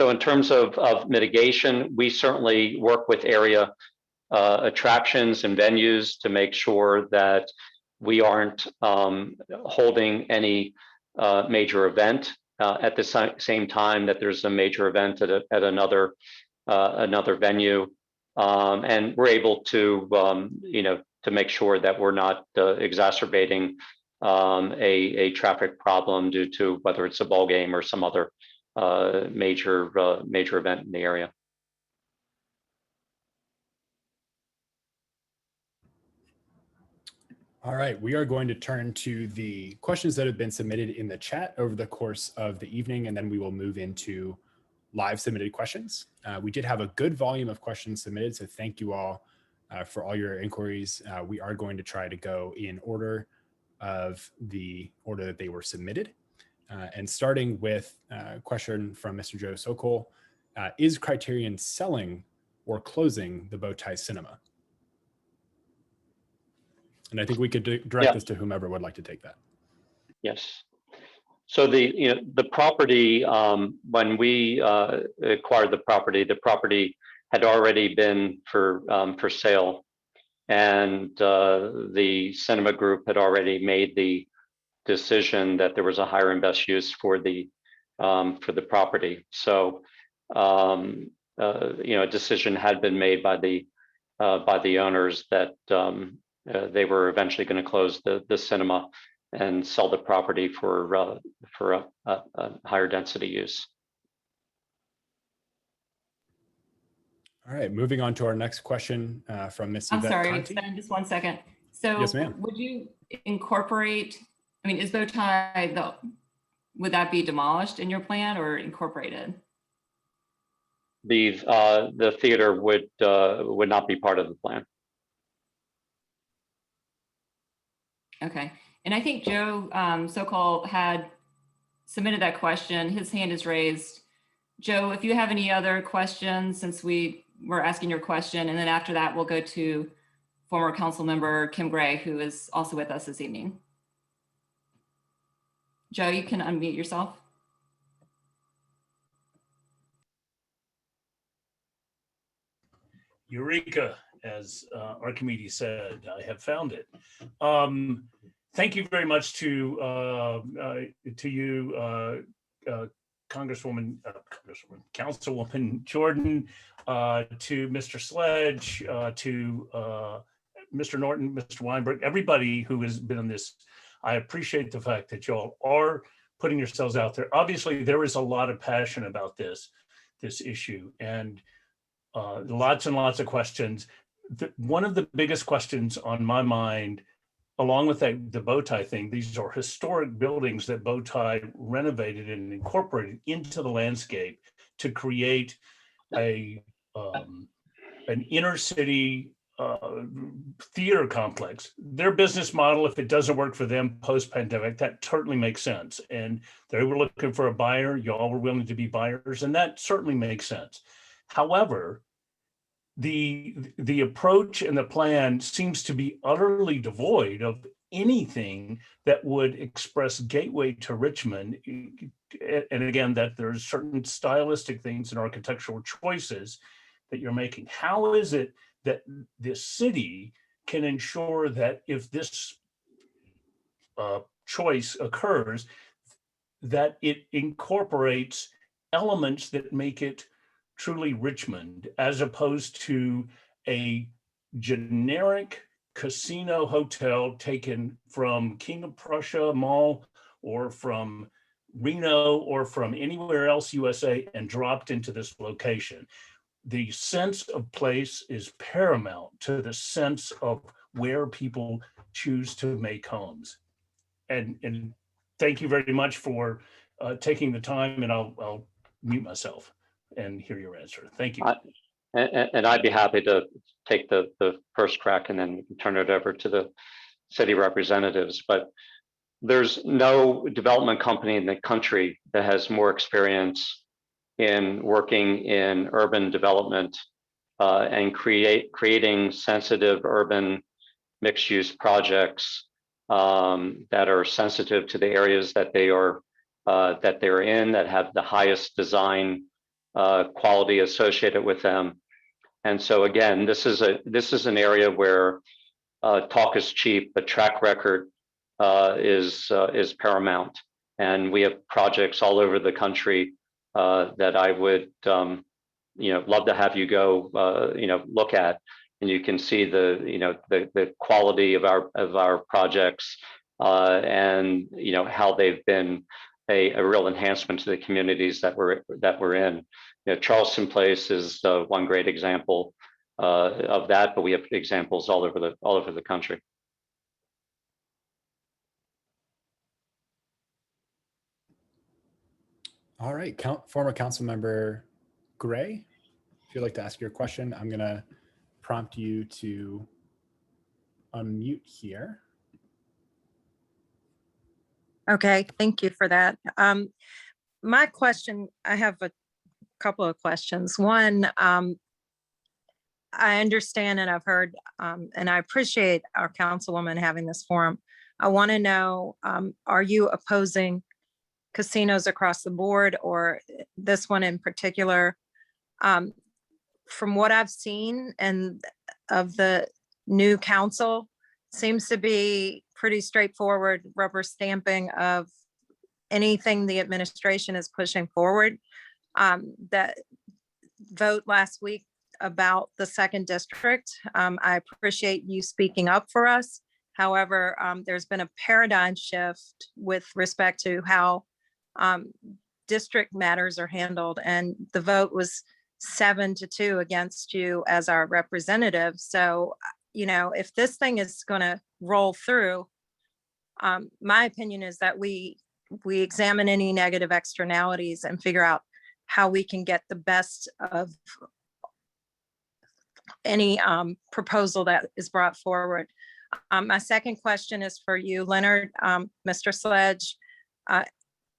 in terms of mitigation, we certainly work with area attractions and venues to make sure that we aren't holding any major event at the same time that there's a major event at another venue, and we're able to to make sure that we're not exacerbating a traffic problem due to whether it's a ball game or some other major event in the area. All right, we are going to turn to the questions that have been submitted in the chat over the course of the evening, and then we will move into live submitted questions. We did have a good volume of questions submitted, so thank you all for all your inquiries. We are going to try to go in order of the order that they were submitted. And starting with a question from Mr. Joe Sokol, is Criterion selling or closing the Bowtie Cinema? And I think we could direct this to whomever would like to take that. Yes. So the property, when we acquired the property had already been for sale, and the cinema group had already made the decision that there was a higher and best use for the property. So a decision had been made by the owners that they were eventually going to close the cinema and sell the property for a higher density use. All right, moving on to our next question from Ms. I'm Yvette sorry, Conti. Ben, just 1 second. So Yes, ma'am. would you incorporate, I mean, is Bowtie, would that be demolished in your plan or incorporated? The theater would not be part of the plan. Okay, and I think Joe Sokol had submitted that question. His hand is raised. Joe, if you have any other questions, since we were asking your question, and then after that, we'll go to former council member Kim Gray, who is also with us this evening. Joe, you can unmute yourself. Eureka, as Archimedes said, I have found it. Thank you very much to you, Councilwoman Jordan, to Mr. Sledge, to Mr. Norton, Mr. Weinberg, everybody who has been on this. I appreciate the fact that y'all are putting yourselves out there. Obviously, there is a lot of passion about this issue, and lots and lots of questions. One of the biggest questions on my mind, along with the Bowtie thing, these are historic buildings that Bowtie renovated and incorporated into the landscape to create an inner city theater complex. Their business model, if it doesn't work for them post-pandemic, that certainly makes sense. And they were looking for a buyer. Y'all were willing to be buyers, and that certainly makes sense. However, the approach and the plan seems to be utterly devoid of anything that would express gateway to Richmond. And again, that there's certain stylistic things and architectural choices that you're making. How is it that this city can ensure that if this choice occurs, that it incorporates elements that make it truly Richmond, as opposed to a generic casino hotel taken from King of Prussia Mall or from Reno or from anywhere else USA and dropped into this location. The sense of place is paramount to the sense of where people choose to make homes. And thank you very much for taking the time, and I'll mute myself and hear your answer. Thank you. And I'd be happy to take the first crack and then turn it over to the city representatives. But there's no development company in the country that has more experience in working in urban development and creating sensitive urban mixed-use projects that are sensitive to the areas that they're in, that have the highest design quality associated with them. And so again, this is an area where talk is cheap, but track record is paramount. And we have projects all over the country that I would love to have you go look at, and you can see the quality of our projects and how they've been a real enhancement to the communities that we're in. Charleston Place is one great example of that, but we have examples all over the country. All right, former council member Gray, if you'd like to ask your question, I'm gonna prompt you to unmute here. Okay, thank you for that. My question, I have a couple of questions. One, I understand and I've heard, and I appreciate our councilwoman having this forum. I want to know, are you opposing casinos across the board, or this one in particular? From what I've seen and of the new council, seems to be pretty straightforward rubber stamping of anything the administration is pushing forward. That vote last week about the second district, I appreciate you speaking up for us. However, there's been a paradigm shift with respect to how district matters are handled, and the vote was 7-2 against you as our representative. So, if this thing is going to roll through, my opinion is that we examine any negative externalities and figure out how we can get the best of any proposal that is brought forward. My second question is for you, Leonard. Mr. Sledge,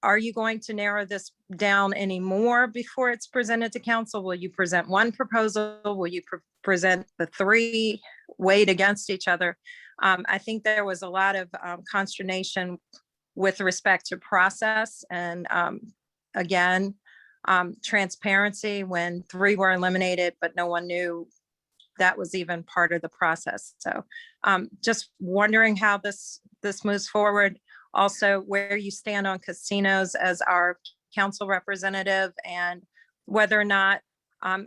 are you going to narrow this down any more before it's presented to council? Will you present one proposal? Will you present the three weighed against each other? I think there was a lot of consternation with respect to process and again, transparency when 3 were eliminated, but no one knew that was even part of the process. So just wondering how this moves forward. Also, where you stand on casinos as our council representative, and whether or not,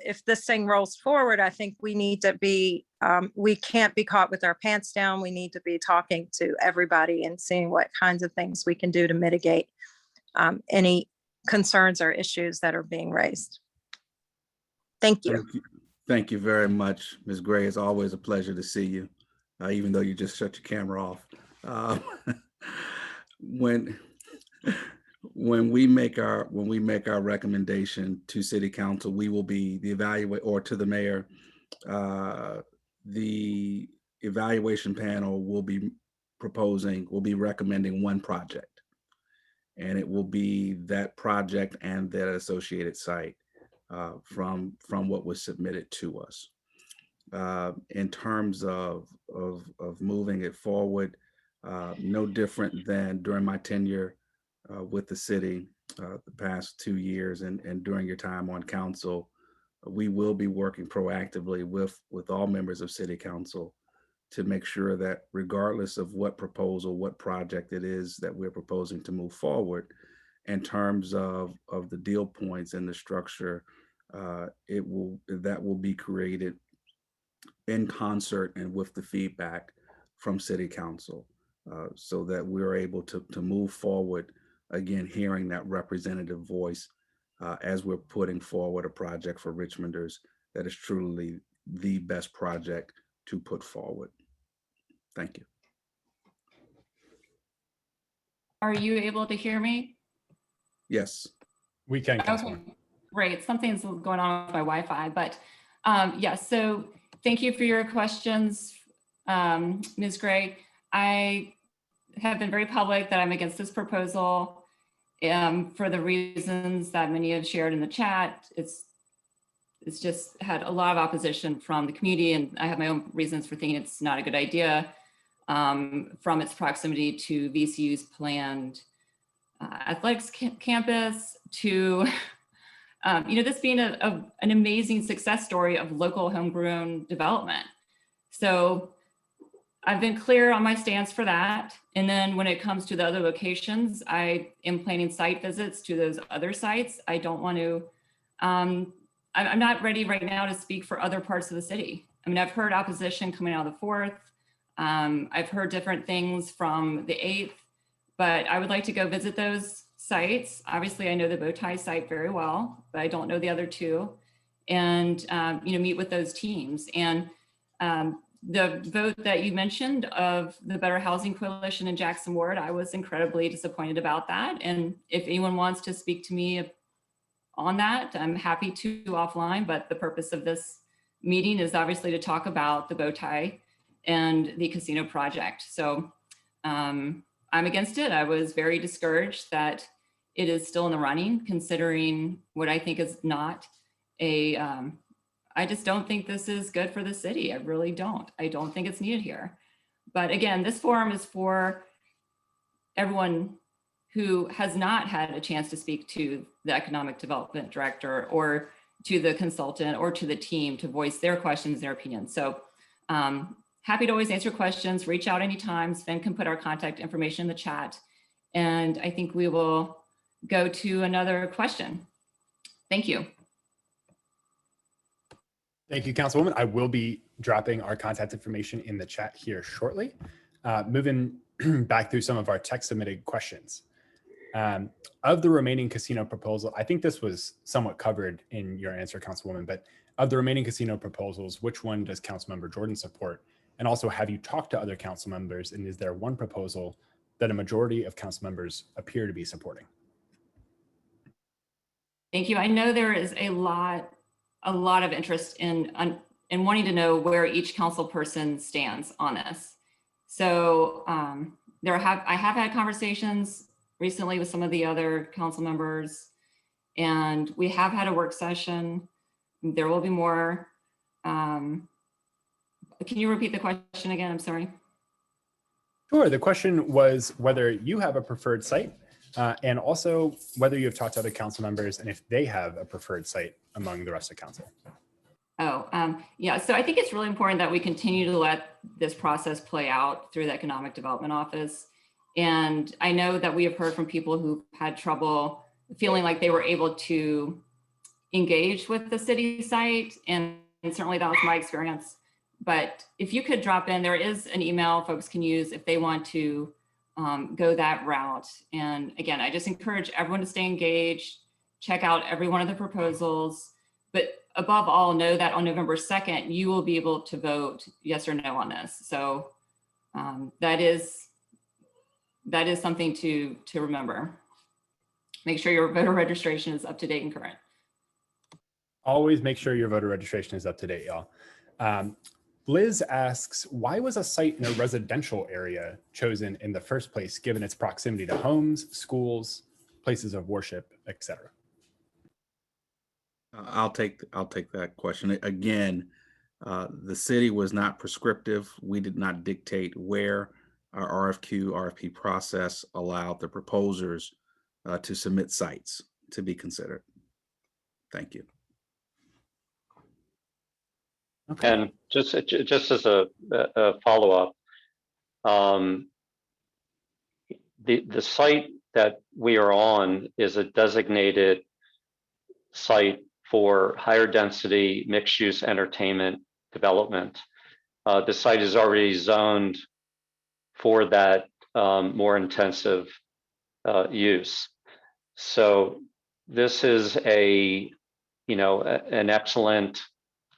if this thing rolls forward, I think we need to be, we can't be caught with our pants down. We need to be talking to everybody and seeing what kinds of things we can do to mitigate any concerns or issues that are being raised. Thank you. Thank you very much, Ms. Gray. It's always a pleasure to see you, even though you just shut your camera off. When we make our recommendation to City Council, we will be the evaluate, or to the mayor, the evaluation panel will be recommending one project, and it will be that project and that associated site from what was submitted to us. In terms of moving it forward, no different than during my tenure with the city the past 2 years and during your time on council, we will be working proactively with all members of City Council to make sure that regardless of what proposal, what project it is that we're proposing to move forward, in terms of the deal points and the structure, that will be created in concert and with the feedback from City Council, so that we're able to move forward, again, hearing that representative voice as we're putting forward a project for Richmonders that is truly the best project to put forward. Thank you. Are you able to hear me? Yes. We can, Okay, Councilwoman. great. Something's going on with my Wi-Fi, but yes, so thank you for your questions, Ms. Gray. I have been very public that I'm against this proposal for the reasons that many have shared in the chat. It's just had a lot of opposition from the community, and I have my own reasons for thinking it's not a good idea from its proximity to VCU's planned athletics campus, to this being an amazing success story of local homegrown development. So I've been clear on my stance for that. And then when it comes to the other locations, I am planning site visits to those other sites. I don't want to, I'm not ready right now to speak for other parts of the city. I mean, I've heard opposition coming out of the 4th. I've heard different things from the 8th, but I would like to go visit those sites. Obviously, I know the Bowtie site very well, but I don't know the other two, and meet with those teams. And the vote that you mentioned of the Better Housing Coalition in Jackson Ward, I was incredibly disappointed about that. And if anyone wants to speak to me on that, I'm happy to offline, but the purpose of this meeting is obviously to talk about the Bowtie and the casino project. So I'm against it. I was very discouraged that it is still in the running, considering what I think is not I just don't think this is good for the city. I really don't. I don't think it's needed here. But again, this forum is for everyone who has not had a chance to speak to the economic development director or to the consultant or to the team to voice their questions, their opinions. So happy to always answer questions. Reach out anytime. Sven can put our contact information in the chat. And I think we will go to another question. Thank you. Thank you, Councilwoman. I will be dropping our contact information in the chat here shortly. Moving back through some of our text submitted questions. Of the remaining casino proposal, I think this was somewhat covered in your answer, Councilwoman, but of the remaining casino proposals, which one does Councilmember Jordan support? And also, have you talked to other council members, and is there one proposal that a majority of council members appear to be supporting? Thank you. I know there is a lot of interest in wanting to know where each council person stands on this. So I have had conversations recently with some of the other council members, and we have had a work session. There will be more. Can you repeat the question again? I'm sorry. Sure. The question was whether you have a preferred site, and also whether you have talked to other council members and if they have a preferred site among the rest of council. Yeah, so I think it's really important that we continue to let this process play out through the Economic Development Office. And I know that we have heard from people who had trouble feeling like they were able to engage with the city site, and certainly that was my experience. But if you could drop in, there is an email folks can use if they want to go that route. And again, I just encourage everyone to stay engaged, check out every one of the proposals, but above all, know that on November 2nd, you will be able to vote yes or no on this. So that is something to remember. Make sure your voter registration is up to date and current. Always make sure your voter registration is up to date, y'all. Liz asks, why was a site in a residential area chosen in the first place, given its proximity to homes, schools, places of worship, etc.? I'll take that question. Again, the city was not prescriptive. We did not dictate where. Our RFP process allowed the proposers to submit sites to be considered. Thank you. Okay. And just as a follow-up, the site that we are on is a designated site for higher density mixed use entertainment development. The site is already zoned for that more intensive use. So this is an excellent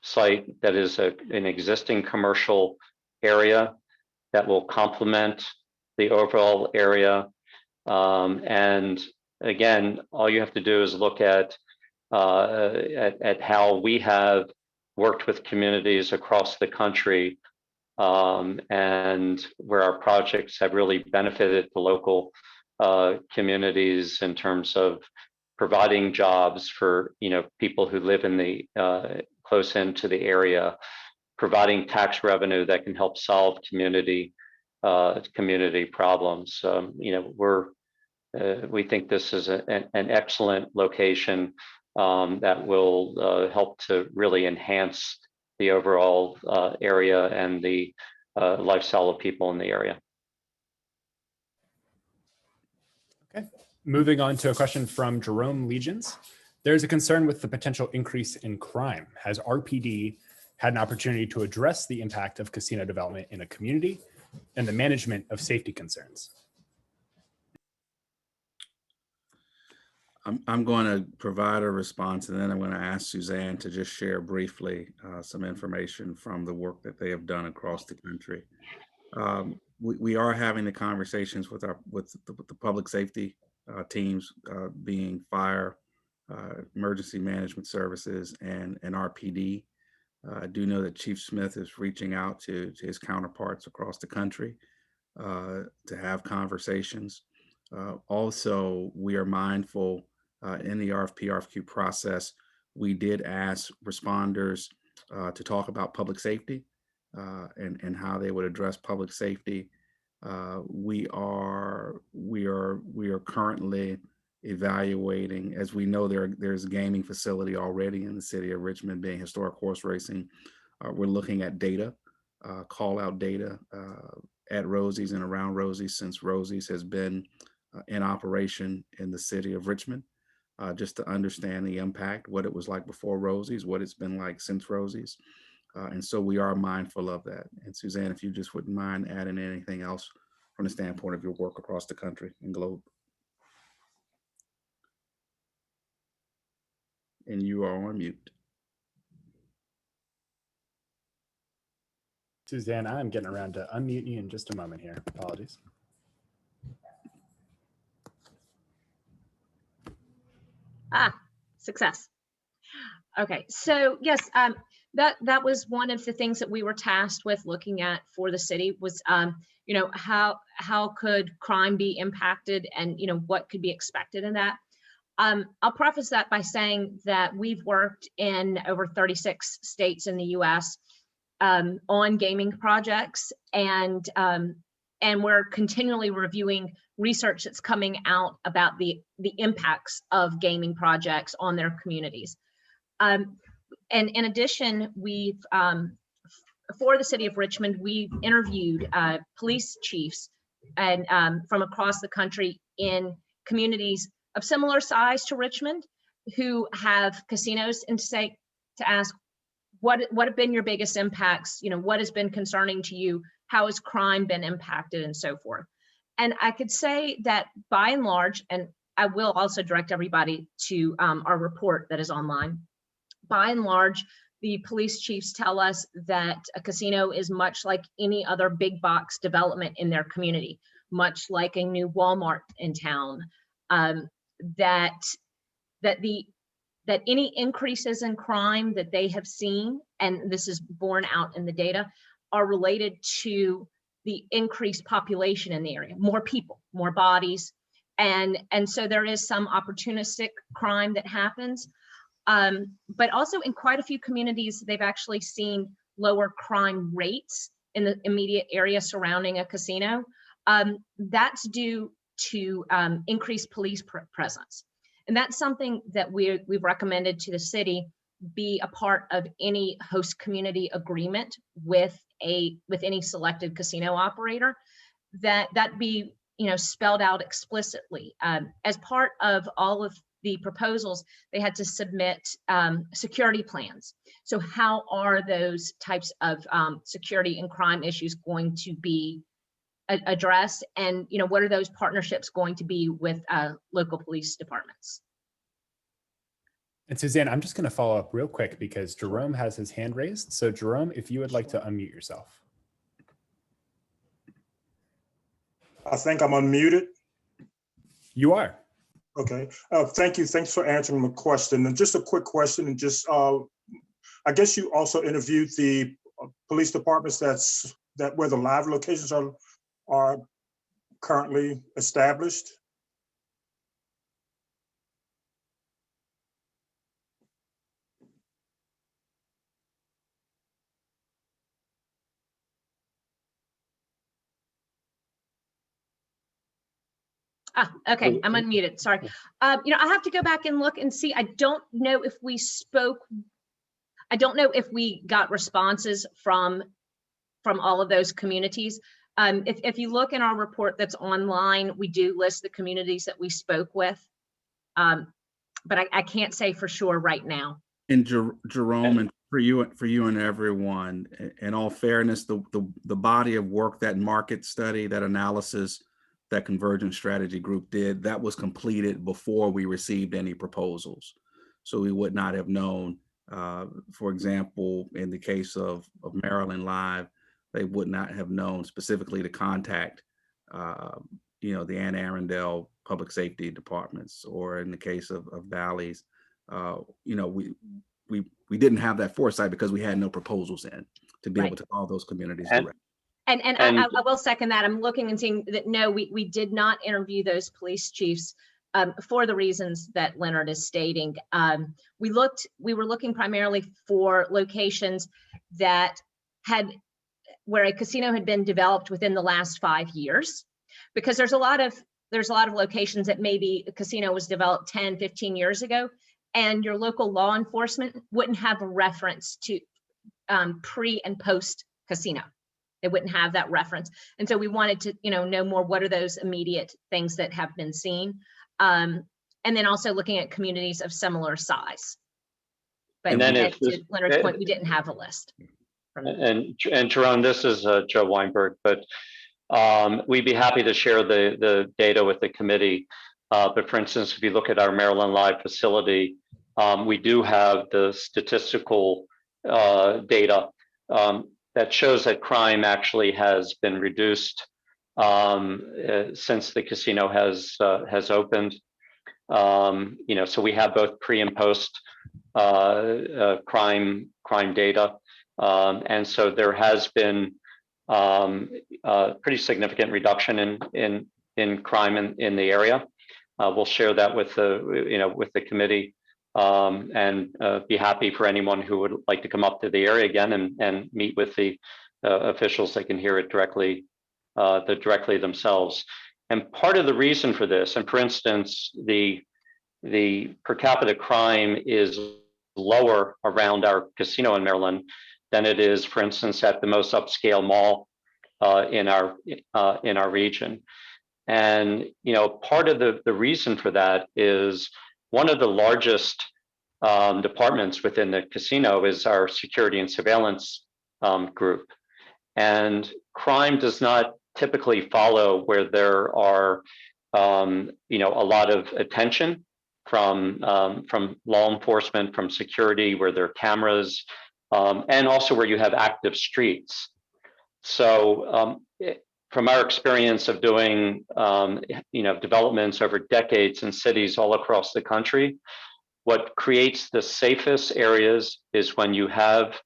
site that is an existing commercial area that will complement the overall area. And again, all you have to do is look at how we have worked with communities across the country, and where our projects have really benefited the local communities in terms of providing jobs for people who live in the close into the area, providing tax revenue that can help solve community problems. We think this is an excellent location that will help to really enhance the overall area and the lifestyle of people in the area. Okay, moving on to a question from Jerome Legions. There's a concern with the potential increase in crime. Has RPD had an opportunity to address the impact of casino development in a community and the management of safety concerns? I'm going to provide a response, and then I'm going to ask Suzanne to just share briefly some information from the work that they have done across the country. We are having the conversations with the public safety teams, being fire, emergency management services, and RPD. I do know that Chief Smith is reaching out to his counterparts across the country to have conversations. Also, we are mindful in the RFQ process, we did ask responders to talk about public safety and how they would address public safety. We are currently evaluating, as we know there's a gaming facility already in the city of Richmond, being historic horse racing. We're looking at data, call out data at Rosie's and around Rosie's, since Rosie's has been in operation in the city of Richmond, just to understand the impact, what it was like before Rosie's, what it's been like since Rosie's. And so we are mindful of that. And Suzanne, if you just wouldn't mind adding anything else from the standpoint of your work across the country and globe. And you are on mute. Suzanne, I'm getting around to unmute you in just a moment here. Apologies. Success. Okay, so yes, that was one of the things that we were tasked with looking at for the city was, how could crime be impacted, and what could be expected in that. I'll preface that by saying that we've worked in over 36 states in the U.S. On gaming projects, and we're continually reviewing research that's coming out about the impacts of gaming projects on their communities. And in addition, we've, for the city of Richmond, we've interviewed police chiefs and from across the country in communities of similar size to Richmond who have casinos, and to ask, what have been your biggest impacts? What has been concerning to you? How has crime been impacted, and so forth? And I could say that by and large, and I will also direct everybody to our report that is online. By and large, the police chiefs tell us that a casino is much like any other big box development in their community, much like a new Walmart in town, that any increases in crime that they have seen, and this is borne out in the data, are related to the increased population in the area, more people, more bodies. And so there is some opportunistic crime that happens. But also in quite a few communities, they've actually seen lower crime rates in the immediate area surrounding a casino. That's due to increased police presence. And that's something that we've recommended to the city be a part of any host community agreement with any selected casino operator, that be spelled out explicitly as part of all of the proposals, they had to submit security plans. So how are those types of security and crime issues going to be addressed? And, you know, what are those partnerships going to be with local police departments? And Suzanne, I'm just going to follow up real quick because Jerome has his hand raised. So Jerome, if you would like to unmute yourself. I think I'm unmuted. You are. Okay. Thank you. Thanks for answering my question. And just a quick question, and just I guess you also interviewed the police departments that where the live locations are currently established. Okay, I'm unmuted, sorry. You know, I have to go back and look and see. I don't know if we spoke, I don't know if we got responses from all of those communities. If you look in our report that's online, we do list the communities that we spoke with. But I can't say for sure right now. And Jerome, and for you and everyone, in all fairness, the body of work, that market study, that analysis that Convergence Strategy Group did, that was completed before we received any proposals. So we would not have known, for example, in the case of Maryland Live, they would not have known specifically to contact, you know, the Anne Arundel public safety departments, or in the case of Bally's, you know, we didn't have that foresight because we had no proposals in to be able to call those communities direct. And I will second that. I'm looking and seeing that, no, we did not interview those police chiefs for the reasons that Leonard is stating. We were looking primarily for locations that where a casino had been developed within the last 5 years, because there's a lot of locations that maybe a casino was developed 10, 15 years ago, and your local law enforcement wouldn't have a reference to pre and post casino. They wouldn't have that reference. And so we wanted to, you know more what are those immediate things that have been seen. And then also looking at communities of similar size. But to Leonard's point, we didn't have a list. And Jerome, this is Joe Weinberg, but we'd be happy to share the data with the committee. But for instance, if you look at our Maryland Live facility, we do have the statistical data that shows that crime actually has been reduced since the casino has opened. You know, so we have both pre and post crime data, and so there has been a pretty significant reduction in crime in the area. We'll share that with the committee. And be happy for anyone who would like to come up to the area again and meet with the officials. They can hear it directly themselves. And part of the reason for this, and for instance, the per capita crime is lower around our casino in Maryland than it is, for instance, at the most upscale mall in our region. And you know, part of the reason for that is one of the largest departments within the casino is our security and surveillance group. And crime does not typically follow where there are, you know, a lot of attention from law enforcement, from security, where there are cameras, and also where you have active streets. So from our experience of doing, you know, developments over decades in cities all across the country, what creates the safest areas is when you have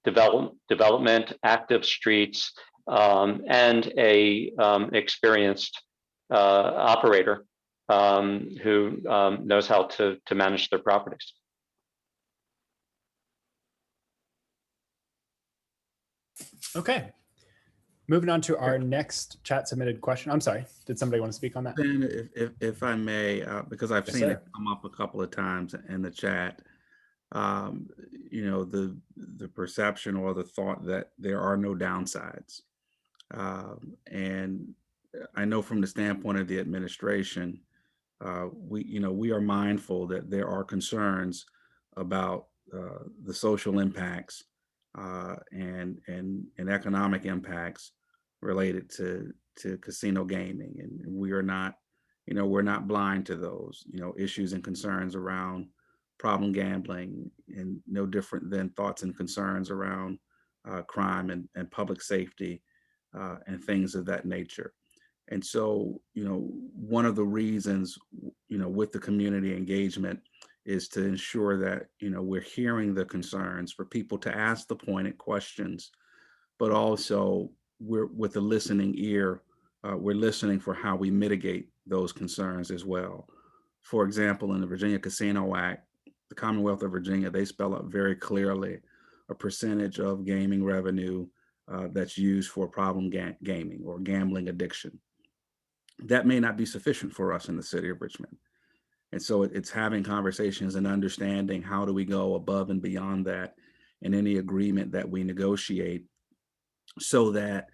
development, active streets, and a experienced operator who knows how to manage their properties. Okay. Moving on to our next chat submitted question. I'm sorry, did somebody want to speak on that? Ben, if I may, because I've seen it come up a couple of times in the chat, you know, the perception or the thought that there are no downsides. And I know from the standpoint of the administration, we are mindful that there are concerns about the social impacts and economic impacts related to casino gaming, and we are not, we're not blind to those, issues and concerns around problem gambling, and no different than thoughts and concerns around crime and public safety and things of that nature. And so, one of the reasons, with the community engagement is to ensure that, we're hearing the concerns, for people to ask the pointed questions, but also we're with a listening ear, we're listening for how we mitigate those concerns as well. For example, in the Virginia Casino Act, the Commonwealth of Virginia, they spell out very clearly a percentage of gaming revenue that's used for problem gaming or gambling addiction. That may not be sufficient for us in the city of Richmond. And so it's having conversations and understanding how do we go above and beyond that in any agreement that we negotiate, so that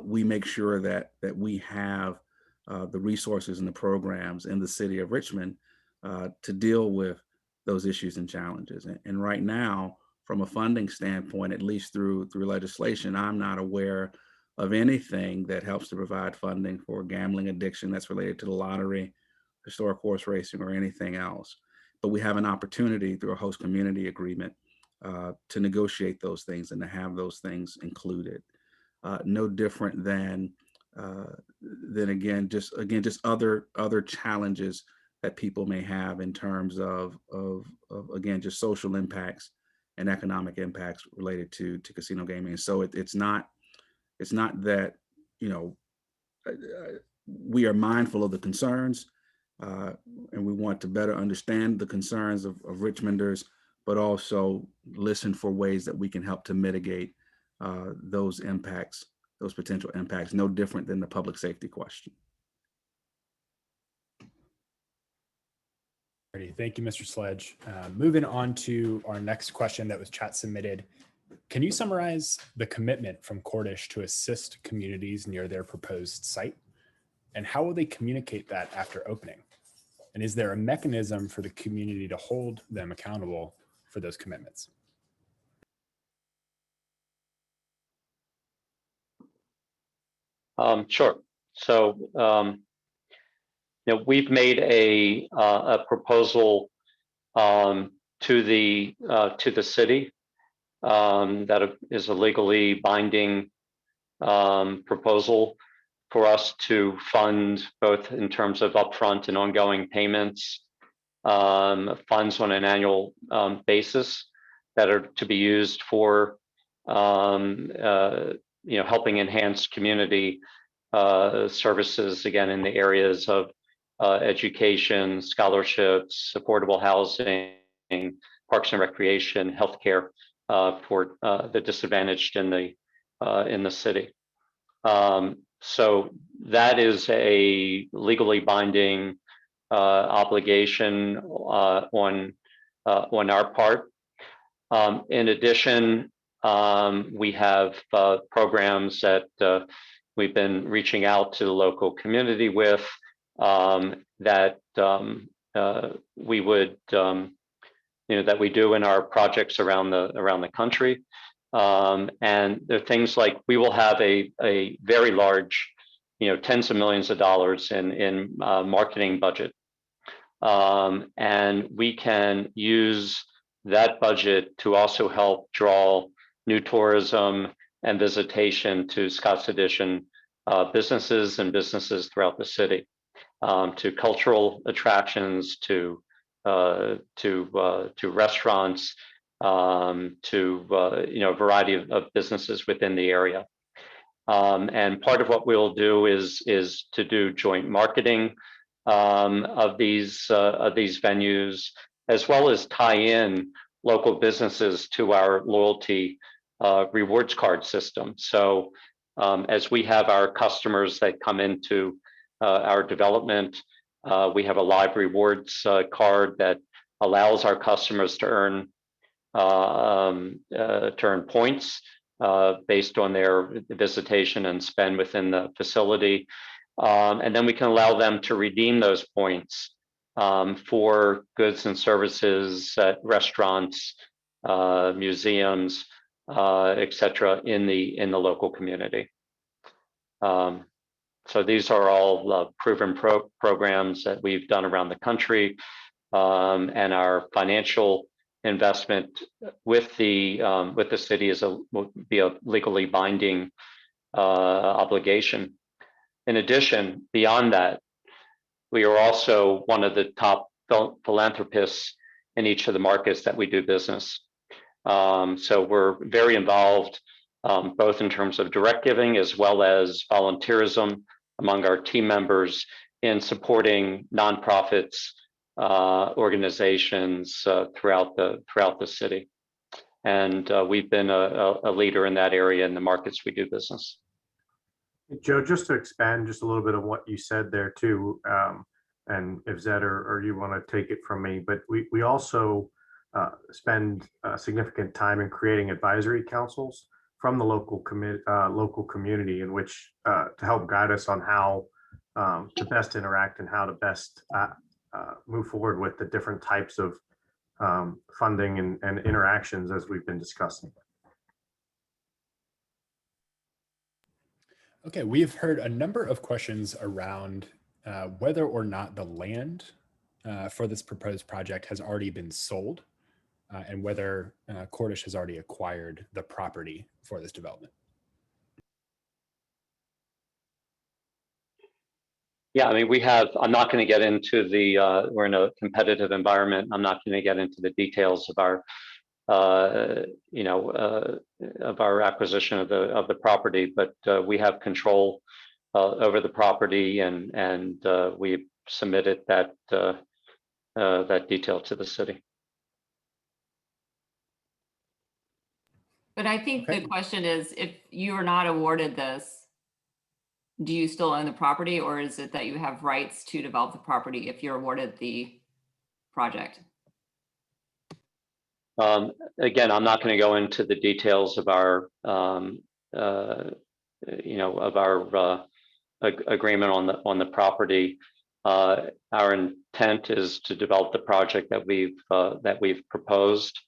we make sure that we have the resources and the programs in the city of Richmond to deal with those issues and challenges. And right now, from a funding standpoint, at least through legislation, I'm not aware of anything that helps to provide funding for gambling addiction that's related to the lottery, historic horse racing, or anything else. But we have an opportunity through a host community agreement to negotiate those things and to have those things included. No different than again, just other challenges that people may have in terms of again, just social impacts and economic impacts related to casino gaming. So it's not that, we are mindful of the concerns and we want to better understand the concerns of Richmonders, but also listen for ways that we can help to mitigate those impacts, those potential impacts, no different than the public safety question. Thank you, Mr. Sledge. Moving on to our next question that was chat submitted. Can you summarize the commitment from Cordish to assist communities near their proposed site? And how will they communicate that after opening? And is there a mechanism for the community to hold them accountable for those commitments? Sure. So, we've made a proposal to the city that is a legally binding proposal for us to fund, both in terms of upfront and ongoing payments, funds on an annual basis that are to be used for helping enhance community services, again, in the areas of education, scholarships, affordable housing, parks and recreation, healthcare for the disadvantaged in the city. So that is a legally binding obligation on our part. In addition, we have programs that we've been reaching out to the local community with that we would, that we do in our projects around the country. And there are things like we will have a very large, tens of millions of dollars in marketing budget. And we can use that budget to also help draw new tourism and visitation to Scott's Addition businesses and businesses throughout the city, to cultural attractions, to restaurants, to a variety of businesses within the area. And part of what we'll do is to do joint marketing of these venues, as well as tie in local businesses to our loyalty rewards card system. So as we have our customers that come into our development, we have a live rewards card that allows our customers to earn points based on their visitation and spend within the facility. And then we can allow them to redeem those points for goods and services at restaurants, museums, et cetera, in the local community. So these are all proven programs that we've done around the country, and our financial investment with the city will be a legally binding obligation. In addition, beyond that, we are also one of the top philanthropists in each of the markets that we do business. So we're very involved, both in terms of direct giving as well as volunteerism among our team members in supporting nonprofits, organizations throughout the city. And we've been a leader in that area in the markets we do business. Joe, just to expand just a little bit of what you said there too, and if Zed or you want to take it from me, but we also spend significant time in creating advisory councils from the local community in which to help guide us on how to best interact and how to best move forward with the different types of funding and interactions as we've been discussing. Okay, we've heard a number of questions around whether or not the land for this proposed project has already been sold, and whether Cordish has already acquired the property for this development. Yeah, I mean, I'm not going to get into we're in a competitive environment. I'm not going to get into the details of our, of our acquisition of the property, but we have control over the property, and we submitted that detail to the city. But I think the question is, if you are not awarded this, do you still own the property, or is it that you have rights to develop the property if you're awarded the project? Again, I'm not going to go into the details of our, agreement on the property. Our intent is to develop the project that we've proposed,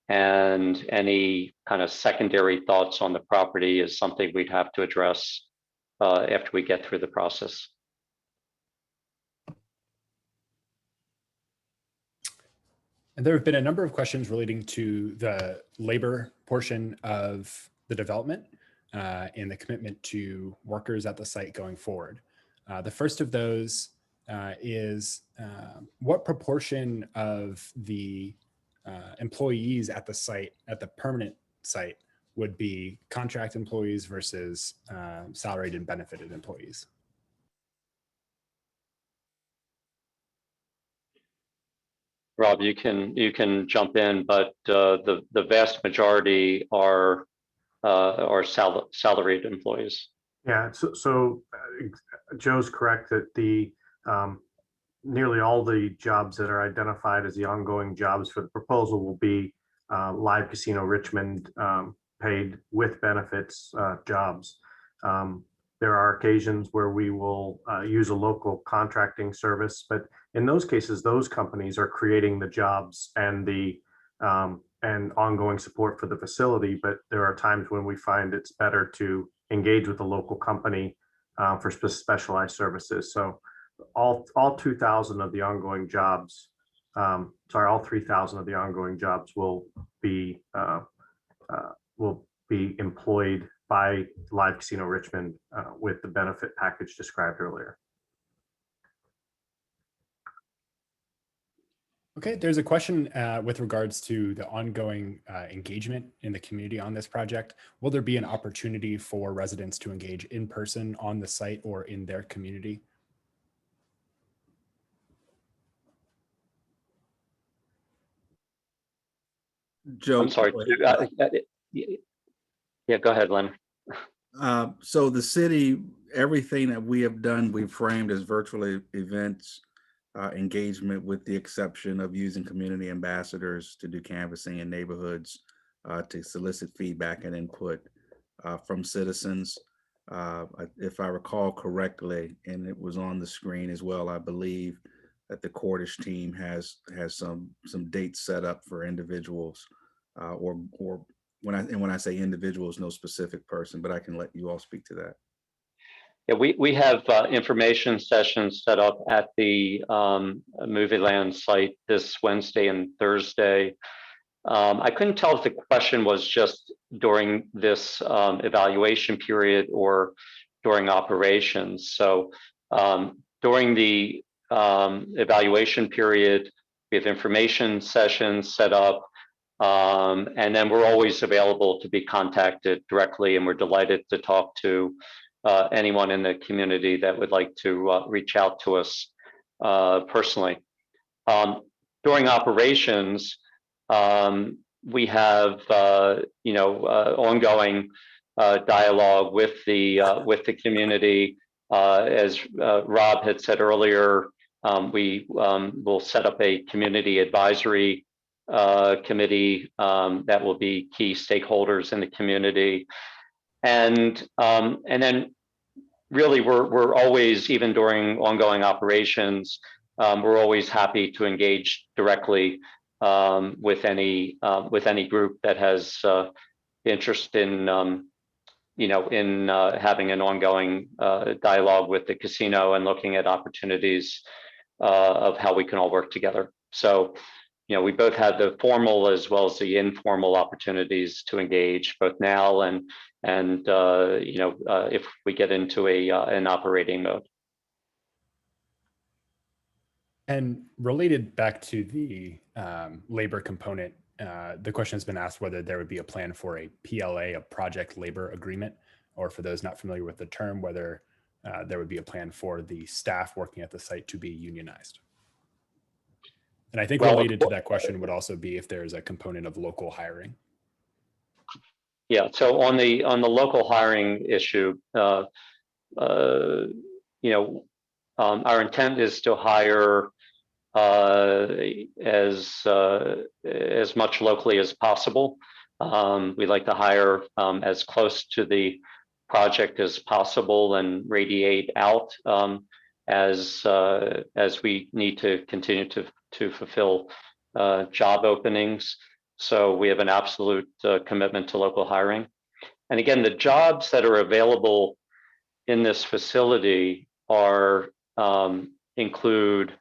and any kind of secondary thoughts on the property is something we'd have to address after we get through the process. And there have been a number of questions relating to the labor portion of the development and the commitment to workers at the site going forward. The first of those is what proportion of the employees at the site, at the permanent site, would be contract employees versus salaried and benefited employees? Rob, you can jump in, but the vast majority are salaried employees. Yeah, so Joe's correct that the nearly all the jobs that are identified as the ongoing jobs for the proposal will be Live Casino Richmond paid with benefits jobs. There are occasions where we will use a local contracting service, but in those cases, those companies are creating the jobs and the and ongoing support for the facility. But there are times when we find it's better to engage with a local company for specialized services. So all 2,000 of the ongoing jobs, all 3,000 of the ongoing jobs will be employed by Live Casino Richmond with the benefit package described earlier. Okay, there's a question with regards to the ongoing engagement in the community on this project. Will there be an opportunity for residents to engage in person on the site or in their community? Joe, I'm sorry. Yeah, go ahead, Len. So the city, everything that we have done, we've framed as virtual events, engagement, with the exception of using community ambassadors to do canvassing in neighborhoods to solicit feedback and input from citizens. If I recall correctly, and it was on the screen as well, I believe that the Cordish team has some dates set up for individuals, or when I say individuals, no specific person, but I can let you all speak to that. Yeah, we have information sessions set up at the Movie Land site this Wednesday and Thursday. I couldn't tell if the question was just during this evaluation period or during operations. So during the evaluation period, we have information sessions set up, and then we're always available to be contacted directly, and we're delighted to talk to anyone in the community that would like to reach out to us personally. During operations, we have ongoing dialogue with the community. As Rob had said earlier, we will set up a community advisory committee that will be key stakeholders in the community. And then really we're always, even during ongoing operations, we're always happy to engage directly with any group that has interest in having an ongoing dialogue with the casino and looking at opportunities of how we can all work together. So, we both have the formal as well as the informal opportunities to engage both now and if we get into an operating mode. And related back to the labor component, the question has been asked whether there would be a plan for a PLA, a project labor agreement, or for those not familiar with the term, whether there would be a plan for the staff working at the site to be unionized. And I think related to that question would also be if there's a component of local hiring. Yeah, so on the local hiring issue, our intent is to hire as much locally as possible. We'd like to hire as close to the project as possible and radiate out as we need to continue to fulfill job openings. So we have an absolute commitment to local hiring. And again, the jobs that are available in this facility include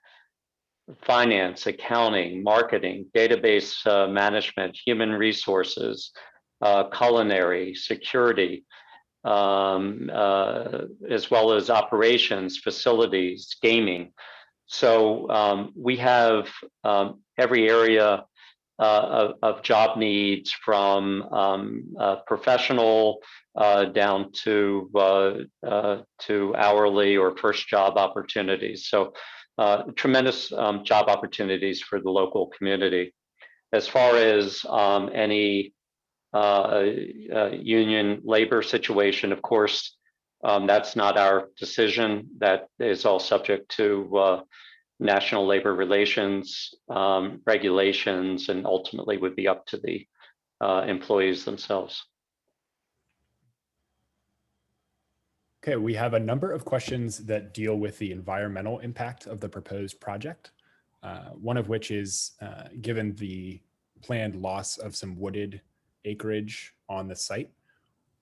finance, accounting, marketing, database management, human resources, culinary, security, as well as operations, facilities, gaming. So we have every area of job needs, from professional down to hourly or first job opportunities. So tremendous job opportunities for the local community. As far as any union labor situation, of course, that's not our decision. That is all subject to national labor relations regulations, and ultimately would be up to the employees themselves. Okay, we have a number of questions that deal with the environmental impact of the proposed project. One of which is, given the planned loss of some wooded acreage on the site,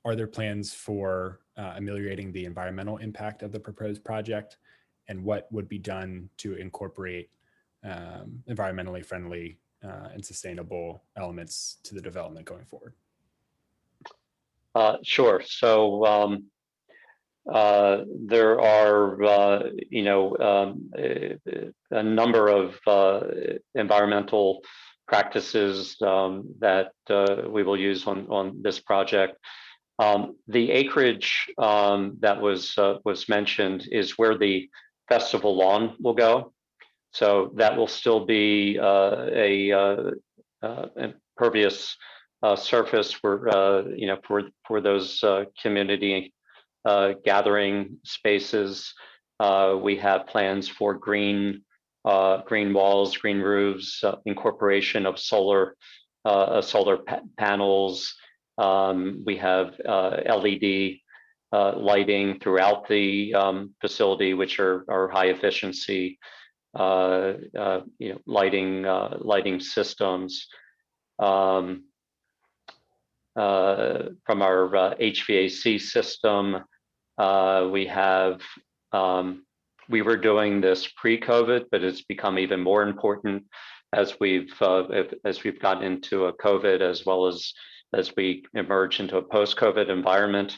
are there plans for ameliorating the environmental impact of the proposed project? And what would be done to incorporate environmentally friendly and sustainable elements to the development going forward? Sure. So there are, a number of environmental practices that we will use on this project. The acreage that was mentioned is where the festival lawn will go. So that will still be a impervious surface for those community gathering spaces. We have plans for green walls, green roofs, incorporation of solar panels. We have LED lighting throughout the facility, which are high efficiency lighting systems. From our HVAC system, we were doing this pre-COVID, but it's become even more important as we've gotten into a COVID, as well as we emerge into a post-COVID environment.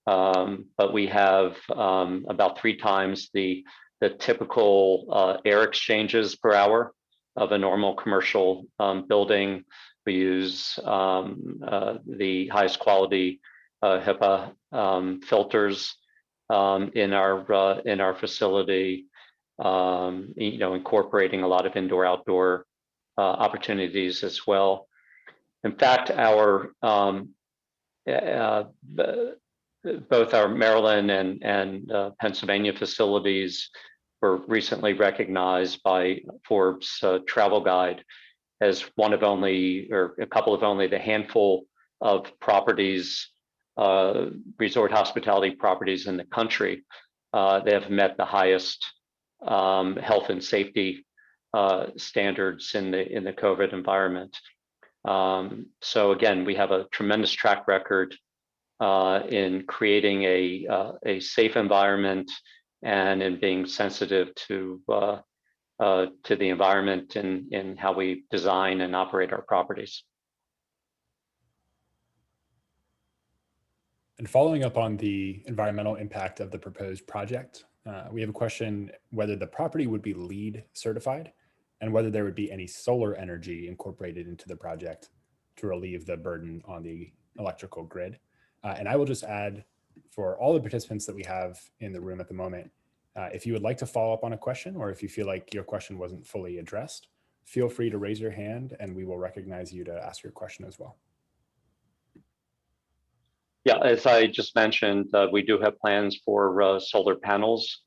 But we have about 3 times the typical air exchanges per hour of a normal commercial building. We use the highest quality HEPA filters in our facility, incorporating a lot of indoor-outdoor opportunities as well. In fact, both our Maryland and Pennsylvania facilities were recently recognized by Forbes Travel Guide as one of only, or a couple of only, the handful of properties, resort hospitality properties in the country that have met the highest health and safety standards in the COVID environment. So again, we have a tremendous track record in creating a safe environment and in being sensitive to the environment in how we design and operate our properties. And following up on the environmental impact of the proposed project, we have a question whether the property would be LEED certified and whether there would be any solar energy incorporated into the project to relieve the burden on the electrical grid. And I will just add, for all the participants that we have in the room at the moment, if you would like to follow up on a question, or if you feel like your question wasn't fully addressed, feel free to raise your hand and we will recognize you to ask your question as well. Yeah, as I just mentioned, we do have plans for solar panels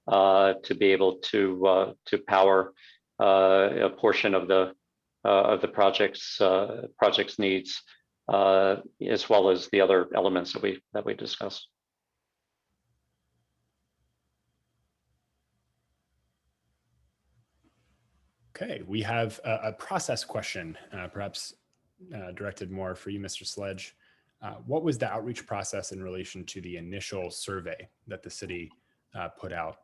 to be able to power a portion of the project's needs, as well as the other elements that we discussed. Okay, we have a process question, perhaps directed more for you, Mr. Sledge. What was the outreach process in relation to the initial survey that the city put out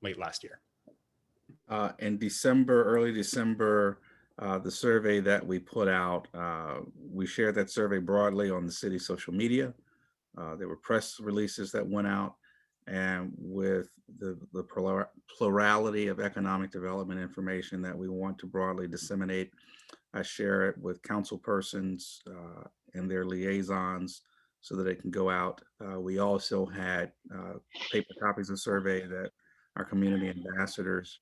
late last year? In December, early December, the survey that we put out, we shared that survey broadly on the city's social media. There were press releases that went out, and with the plurality of economic development information that we want to broadly disseminate, I share it with council persons and their liaisons so that it can go out. We also had paper copies of the survey that our community ambassadors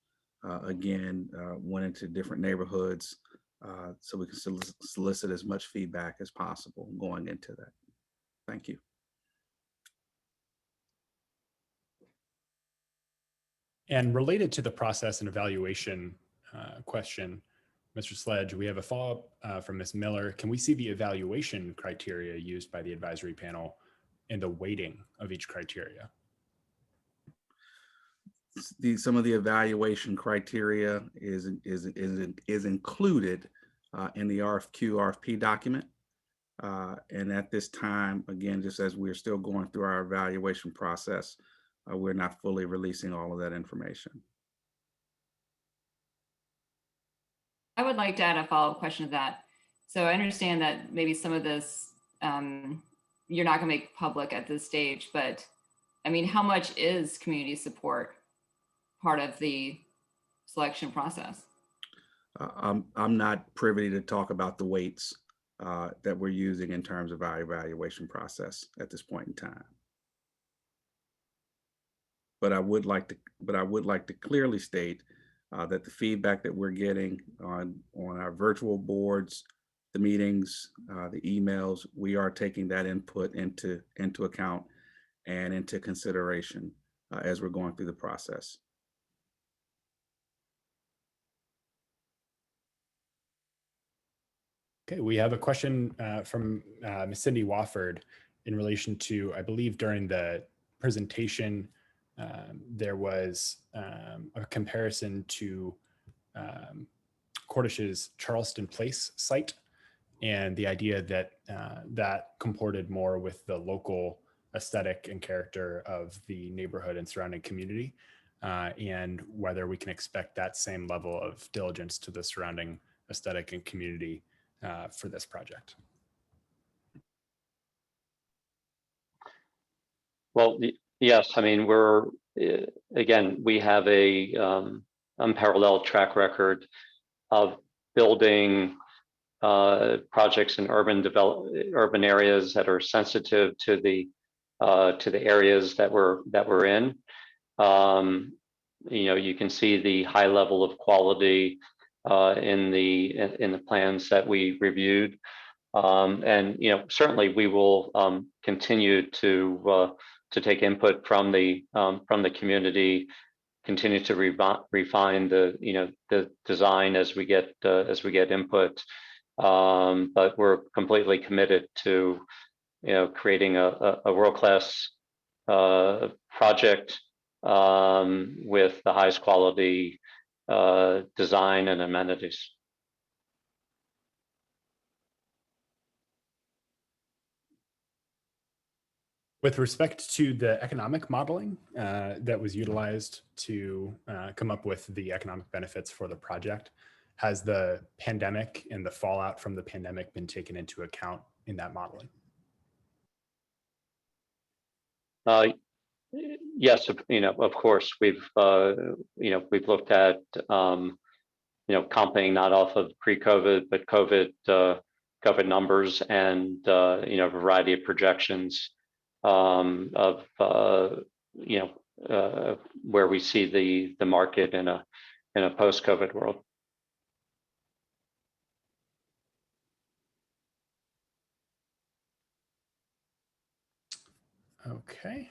again went into different neighborhoods so we can solicit as much feedback as possible going into that. Thank you. And related to the process and evaluation question, Mr. Sledge, we have a follow-up from Ms. Miller. Can we see the evaluation criteria used by the advisory panel and the weighting of each criteria? Some of the evaluation criteria is included in the RFP document. And at this time, again, just as we're still going through our evaluation process, we're not fully releasing all of that information. I would like to add a follow-up question to that. So I understand that maybe some of this you're not going to make public at this stage, but I mean, how much is community support part of the selection process? I'm not privy to talk about the weights that we're using in terms of our evaluation process at this point in time. But I would like to clearly state that the feedback that we're getting on our virtual boards, the meetings, the emails, we are taking that input into account and into consideration as we're going through the process. Okay, we have a question from Ms. Cindy Wofford in relation to, I believe during the presentation, there was a comparison to Cordish's Charleston Place site, and the idea that that comported more with the local aesthetic and character of the neighborhood and surrounding community, and whether we can expect that same level of diligence to the surrounding aesthetic and community for this project. Well, yes, I mean, again, we have a unparalleled track record of building projects in urban areas that are sensitive to the areas that we're in. You can see the high level of quality in the plans that we reviewed, and certainly we will continue to take input from the community, continue to refine the design as we get input. But we're completely committed to creating a world-class project with the highest quality design and amenities. With respect to the economic modeling that was utilized to come up with the economic benefits for the project, has the pandemic and the fallout from the pandemic been taken into account in that modeling? Yes, of course, we've looked at comping not off of pre-COVID but COVID numbers, and a variety of projections of where we see the market in a post-COVID world. Okay.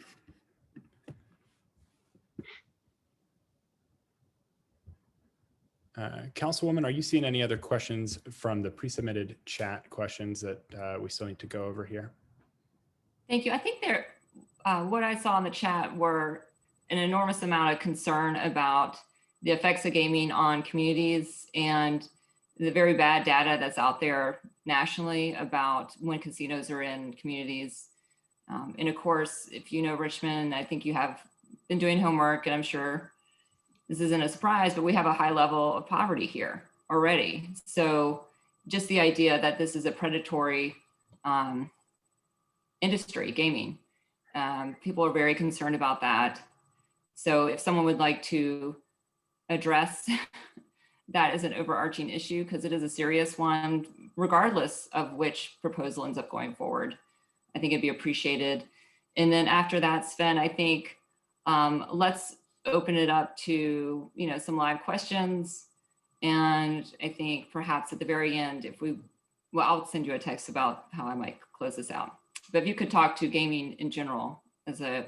Councilwoman, are you seeing any other questions from the pre-submitted chat questions that we still need to go over here? Thank you. I think what I saw in the chat were an enormous amount of concern about the effects of gaming on communities and the very bad data that's out there nationally about when casinos are in communities. And of course, if you know Richmond, I think you have been doing homework, and I'm sure this isn't a surprise, but we have a high level of poverty here already. So just the idea that this is a predatory industry, gaming, people are very concerned about that. So if someone would like to address that as an overarching issue, because it is a serious one, regardless of which proposal ends up going forward, I think it'd be appreciated. And then after that, Sven, I think let's open it up to some live questions. And I think perhaps at the very end, I'll send you a text about how I might close this out. But if you could talk to gaming in general as a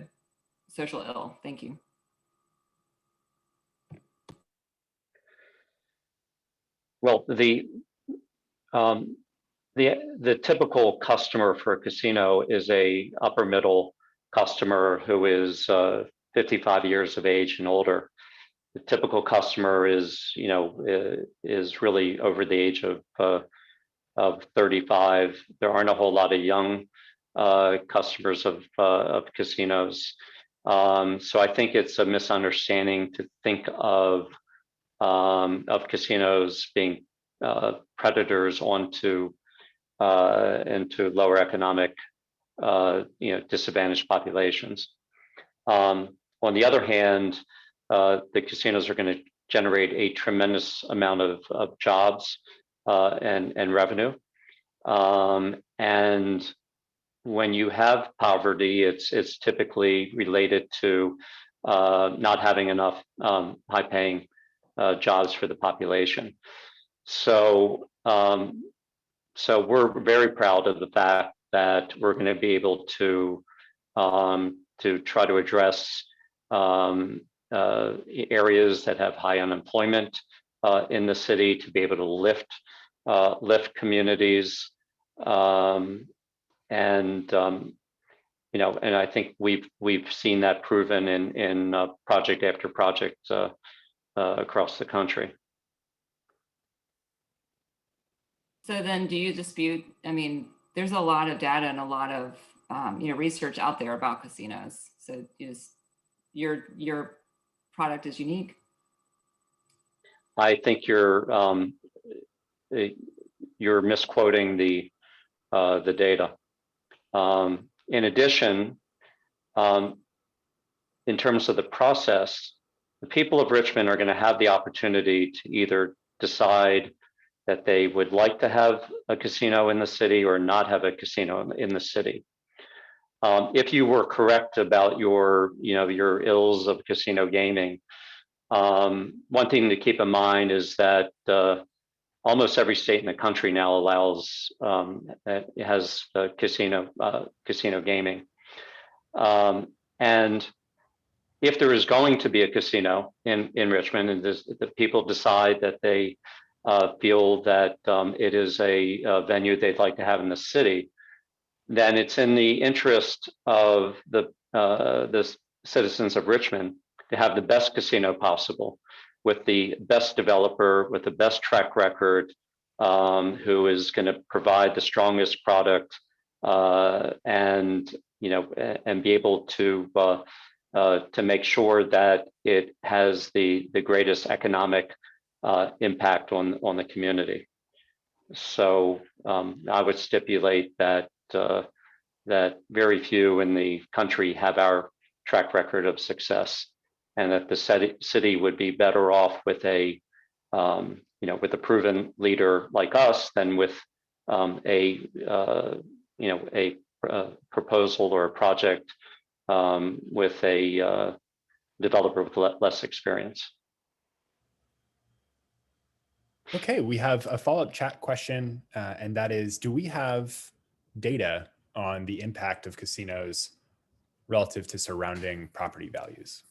social ill, thank you. Well, the typical customer for a casino is a upper middle customer who is 55 years of age and older. The typical customer is really over the age of 35. There aren't a whole lot of young customers of casinos. So I think it's a misunderstanding to think of casinos being predators into lower economic disadvantaged populations. On the other hand, the casinos are going to generate a tremendous amount of jobs and revenue. And when you have poverty, it's typically related to not having enough high-paying jobs for the population. So we're very proud of the fact that we're going to be able to try to address areas that have high unemployment in the city, to be able to lift communities, and and I think we've seen that proven in project after project across the country. So then do you dispute, I mean, there's a lot of data and a lot of, research out there about casinos. So your product is unique. I think you're misquoting the data. In addition, in terms of the process, the people of Richmond are going to have the opportunity to either decide that they would like to have a casino in the city or not have a casino in the city. If you were correct about your ills of casino gaming, one thing to keep in mind is that almost every state in the country now allows has casino gaming, and if there is going to be a casino in Richmond, and the people decide that they feel that it is a venue they'd like to have in the city, then it's in the interest of the citizens of Richmond to have the best casino possible, with the best developer, with the best track record, who is going to provide the strongest product, and be able to make sure that it has the greatest economic impact on the community. So I would stipulate that very few in the country have our track record of success, and that the city would be better off with a proven leader like us than with a proposal or a project with a developer with less experience. Okay, we have a follow-up chat question, and that is, do we have data on the impact of casinos relative to surrounding property values?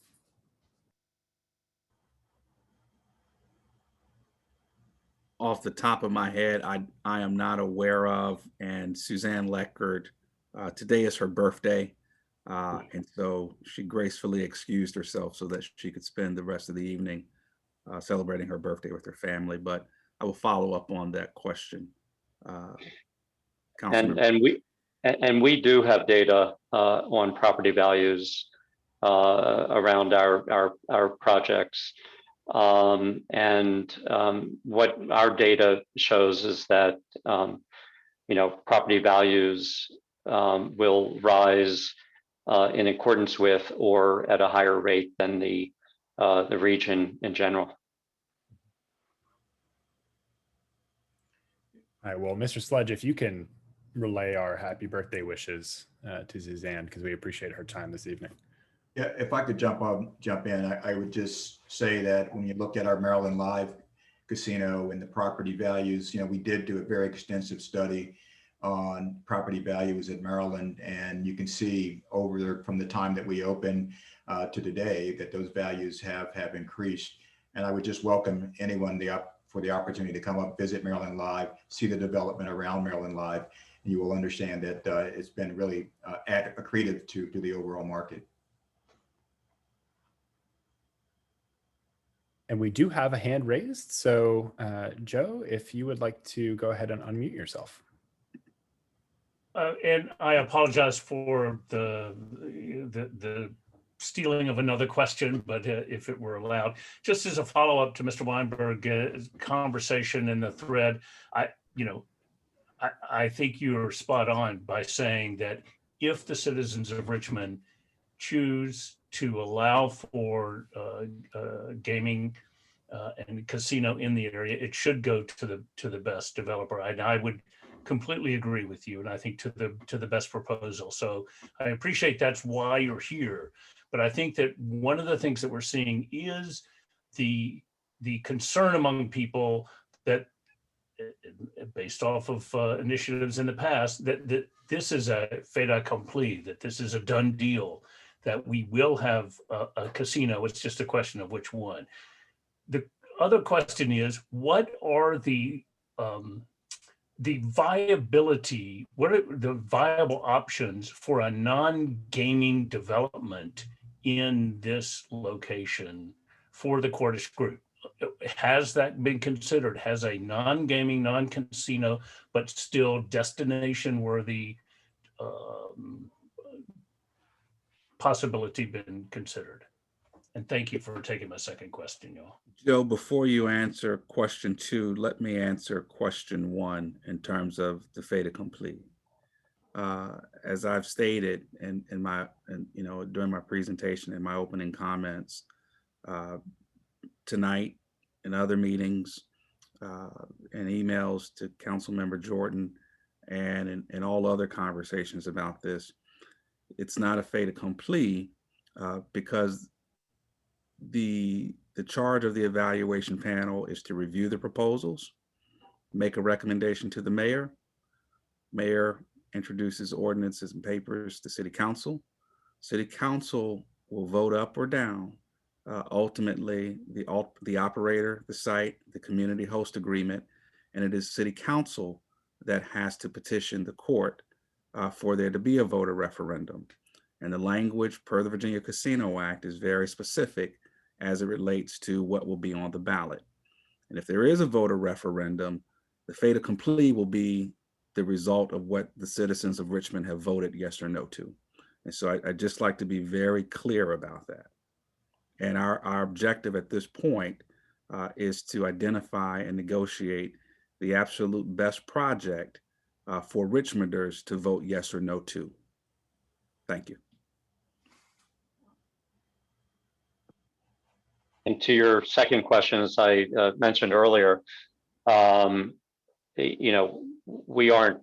Off the top of my head, I am not aware of. And Suzanne Leckert, today is her birthday. And so she gracefully excused herself so that she could spend the rest of the evening celebrating her birthday with her family. But I will follow up on that question. And we do have data on property values around our projects. What our data shows is that property values will rise in accordance with or at a higher rate than the region in general. All right, well, Mr. Sledge, if you can relay our happy birthday wishes to Suzanne, because we appreciate her time this evening. Yeah, if I could jump in, I would just say that when you look at our Maryland Live casino and the property values, we did do a very extensive study on property values in Maryland, and you can see over there from the time that we opened to today that those values have increased. And I would just welcome anyone for the opportunity to come up, visit Maryland Live, see the development around Maryland Live, and you will understand that it's been really accretive to the overall market. And we do have a hand raised. So Joe, if you would like to go ahead and unmute yourself. And I apologize for the stealing of another question, but if it were allowed, just as a follow-up to Mr. Weinberg's conversation in the thread, I think you're spot on by saying that if the citizens of Richmond choose to allow for gaming and casino in the area, it should go to the best developer. I would completely agree with you, and I think to the best proposal. So I appreciate that's why you're here. But I think that one of the things that we're seeing is the concern among people that, based off of initiatives in the past, that this is a fait accompli, that this is a done deal, that we will have a casino. It's just a question of which one. The other question is, what are the the viability, what are the viable options for a non-gaming development in this location for the Cordish Group? Has that been considered? Has a non-gaming, non-casino, but still destination-worthy possibility been considered? And thank you for taking my second question, y'all. Joe, before you answer question 2, let me answer question 1 in terms of the fait accompli. As I've stated during my presentation and my opening comments tonight, in other meetings, and emails to Councilmember Jordan, and in all other conversations about this, it's not a fait accompli because the charge of the evaluation panel is to review the proposals, make a recommendation to the mayor. Mayor introduces ordinances and papers to City Council. City Council will vote up or down. Ultimately, the operator, the site, the community host agreement, and it is City Council that has to petition the court for there to be a voter referendum. And the language per the Virginia Casino Act is very specific as it relates to what will be on the ballot. And if there is a voter referendum, the fait accompli will be the result of what the citizens of Richmond have voted yes or no to. And so I'd just like to be very clear about that. And our objective at this point is to identify and negotiate the absolute best project for Richmonders to vote yes or no to. Thank you. And to your second question, as I mentioned earlier, we aren't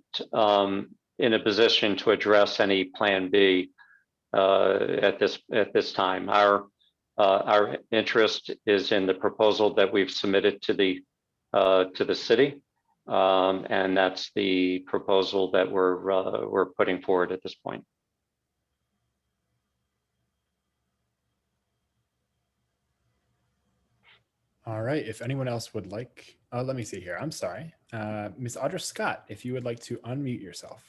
in a position to address any Plan B at this time. Our interest is in the proposal that we've submitted to the city, and that's the proposal that we're putting forward at this point. All right, if anyone else would like, let me see here. I'm sorry. Ms. Audra Scott, if you would like to unmute yourself.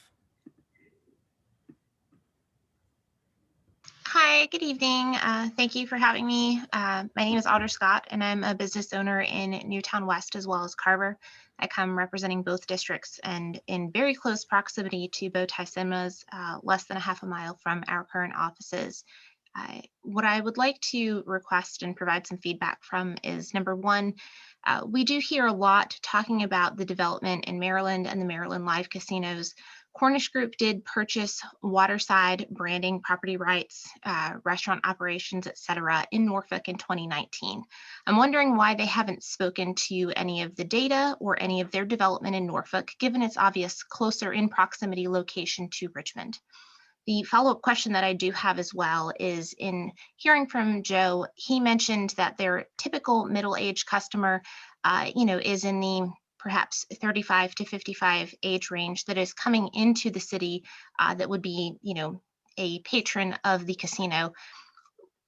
Hi, good evening. Thank you for having me. My name is Audra Scott, and I'm a business owner in Newtown West as well as Carver. I come representing both districts and in very close proximity to Bowtie Cinemas, less than a half a mile from our current offices. What I would like to request and provide some feedback from is, number one, we do hear a lot talking about the development in Maryland and the Maryland Live casinos. Cornish Group did purchase waterside branding property rights, restaurant operations, et cetera, in Norfolk in 2019. I'm wondering why they haven't spoken to any of the data or any of their development in Norfolk, given its obvious closer in proximity location to Richmond. The follow-up question that I do have as well is, in hearing from Joe, he mentioned that their typical middle-aged customer, is in the perhaps 35 to 55 age range that is coming into the city that would be, a patron of the casino.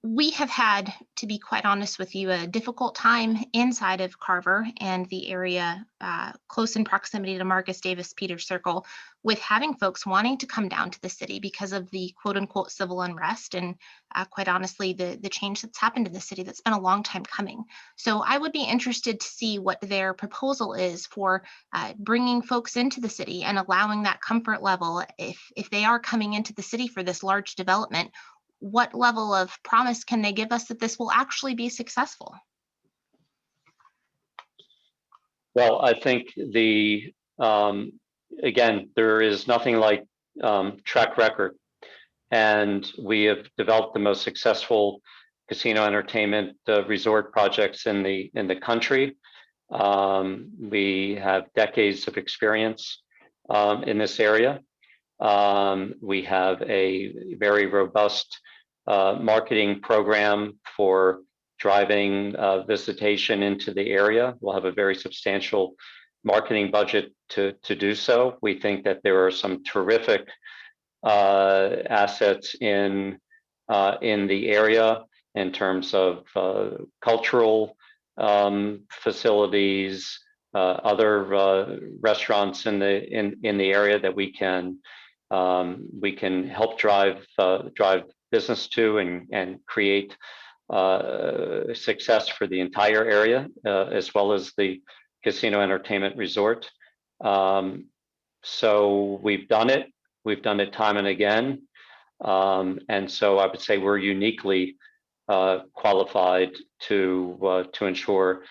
We have had, to be quite honest with you, a difficult time inside of Carver and the area close in proximity to Marcus Davis Peters Circle with having folks wanting to come down to the city because of the quote unquote civil unrest and quite honestly, the change that's happened in the city that's been a long time coming. So I would be interested to see what their proposal is for bringing folks into the city and allowing that comfort level if they are coming into the city for this large development. What level of promise can they give us that this will actually be successful? Well, I think again, there is nothing like track record, and we have developed the most successful casino entertainment resort projects in the country. We have decades of experience in this area. We have a very robust marketing program for driving visitation into the area. We'll have a very substantial marketing budget to do so. We think that there are some terrific assets in the area in terms of cultural facilities, other restaurants in the area that we can help drive business to and create success for the entire area, as well as the casino entertainment resort. So we've done it time and again. And so I would say we're uniquely qualified to ensure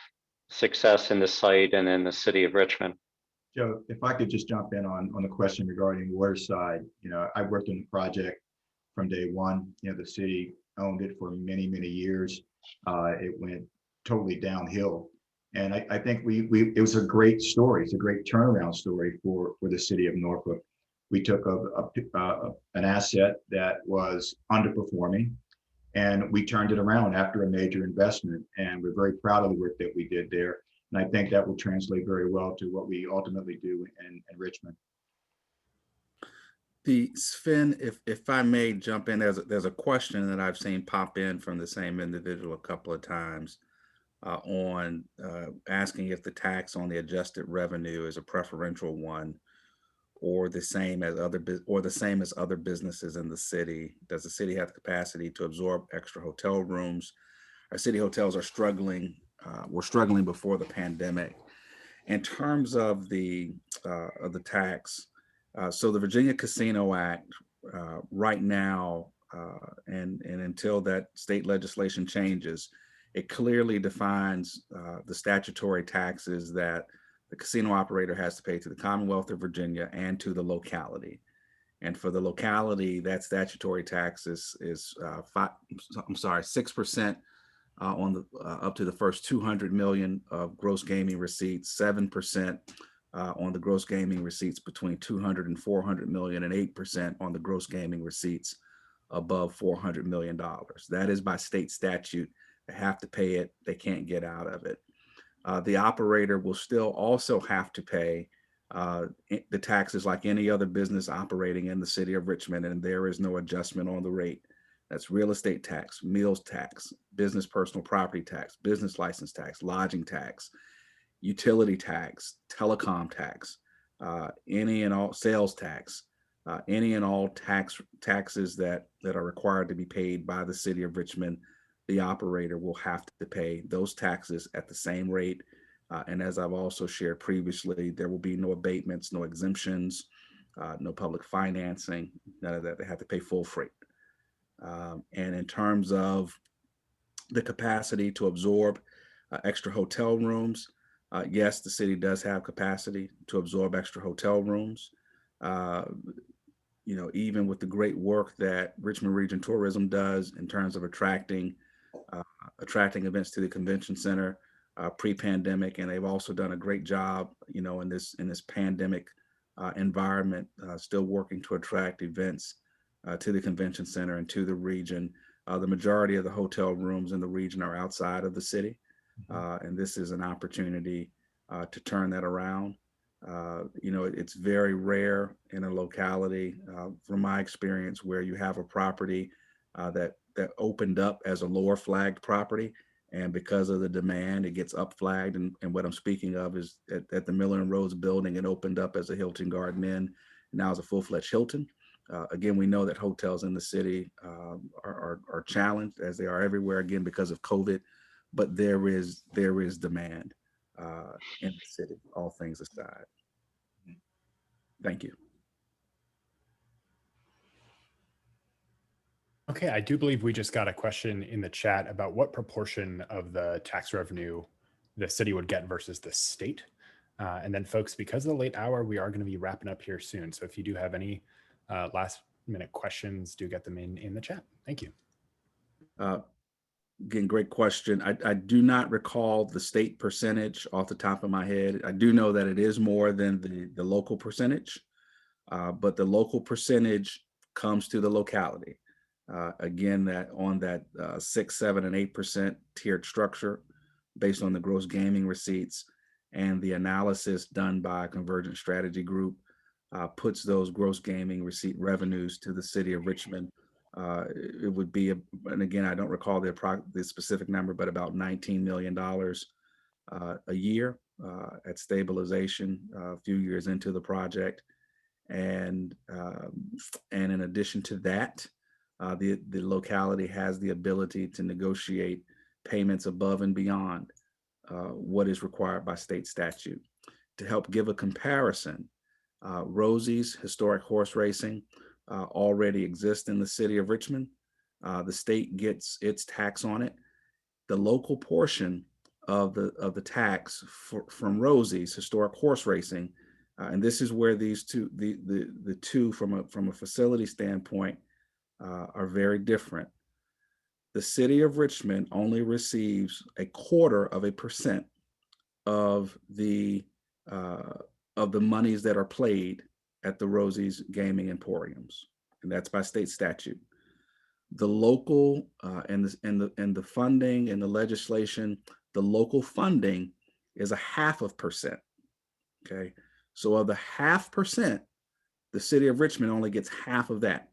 success in the site and in the city of Richmond. Joe, if I could just jump in on the question regarding Waterside. I worked on the project from day one. The city owned it for many, many years. It went totally downhill. And I think it was a great story. It's a great turnaround story for the city of Norfolk. We took an asset that was underperforming, and we turned it around after a major investment. And we're very proud of the work that we did there. And I think that will translate very well to what we ultimately do in Richmond. Sven, if I may jump in, there's a question that I've seen pop in from the same individual a couple of times on asking if the tax on the adjusted revenue is a preferential one, or the same as other businesses in the city. Does the city have the capacity to absorb extra hotel rooms? Our city hotels are struggling. Were struggling before the pandemic. In terms of the tax, so the Virginia Casino Act right now, and until that state legislation changes, it clearly defines the statutory taxes that the casino operator has to pay to the Commonwealth of Virginia and to the locality. And for the locality, that statutory tax is 6% on the up to the first 200 million of gross gaming receipts, 7% on the gross gaming receipts between 200 and 400 million, and 8% on the gross gaming receipts above $400 million. That is by state statute. They have to pay it. They can't get out of it. The operator will still also have to pay the taxes like any other business operating in the city of Richmond, and there is no adjustment on the rate. That's real estate tax, meals tax, business personal property tax, business license tax, lodging tax, utility tax, telecom tax, any and all sales tax, any and all taxes that are required to be paid by the city of Richmond. The operator will have to pay those taxes at the same rate. And as I've also shared previously, there will be no abatements, no exemptions, no public financing, none of that. They have to pay full freight. And in terms of the capacity to absorb extra hotel rooms, yes, the city does have capacity to absorb extra hotel rooms. Even with the great work that Richmond Region Tourism does in terms of attracting events to the convention center pre-pandemic, and they've also done a great job, in this pandemic environment, still working to attract events to the convention center and to the region. The majority of the hotel rooms in the region are outside of the city. And this is an opportunity to turn that around. It's very rare in a locality, from my experience, where you have a property that opened up as a lower flagged property, and because of the demand, it gets up flagged. And what I'm speaking of is at the Miller and Rhodes building, it opened up as a Hilton Garden Inn, now as a full-fledged Hilton. Again, we know that hotels in the city are challenged, as they are everywhere, again, because of COVID, but there is demand in the city, all things aside. Thank you. Okay, I do believe we just got a question in the chat about what proportion of the tax revenue the city would get versus the state. And then folks, because of the late hour, we are going to be wrapping up here soon. So if you do have any last minute questions, do get them in the chat. Thank you. Again, great question. I do not recall the state percentage off the top of my head. I do know that it is more than the local percentage, but the local percentage comes to the locality. Again, that on that 6, 7, and 8% tiered structure based on the gross gaming receipts, and the analysis done by a Convergent Strategy Group puts those gross gaming receipt revenues to the city of Richmond. It would be, and again, I don't recall the specific number, but about $19 million a year at stabilization a few years into the project. And in addition to that, the locality has the ability to negotiate payments above and beyond what is required by state statute. To help give a comparison, Rosie's historic horse racing already exists in the city of Richmond. The state gets its tax on it. The local portion of the tax from Rosie's historic horse racing, and this is where these two, the two from a facility standpoint are very different. The city of Richmond only receives 0.25% of the monies that are played at the Rosie's Gaming Emporiums, and that's by state statute. The local and the funding and the legislation, the local funding is 0.5%. Okay, so of the 0.5%, the city of Richmond only gets half of that,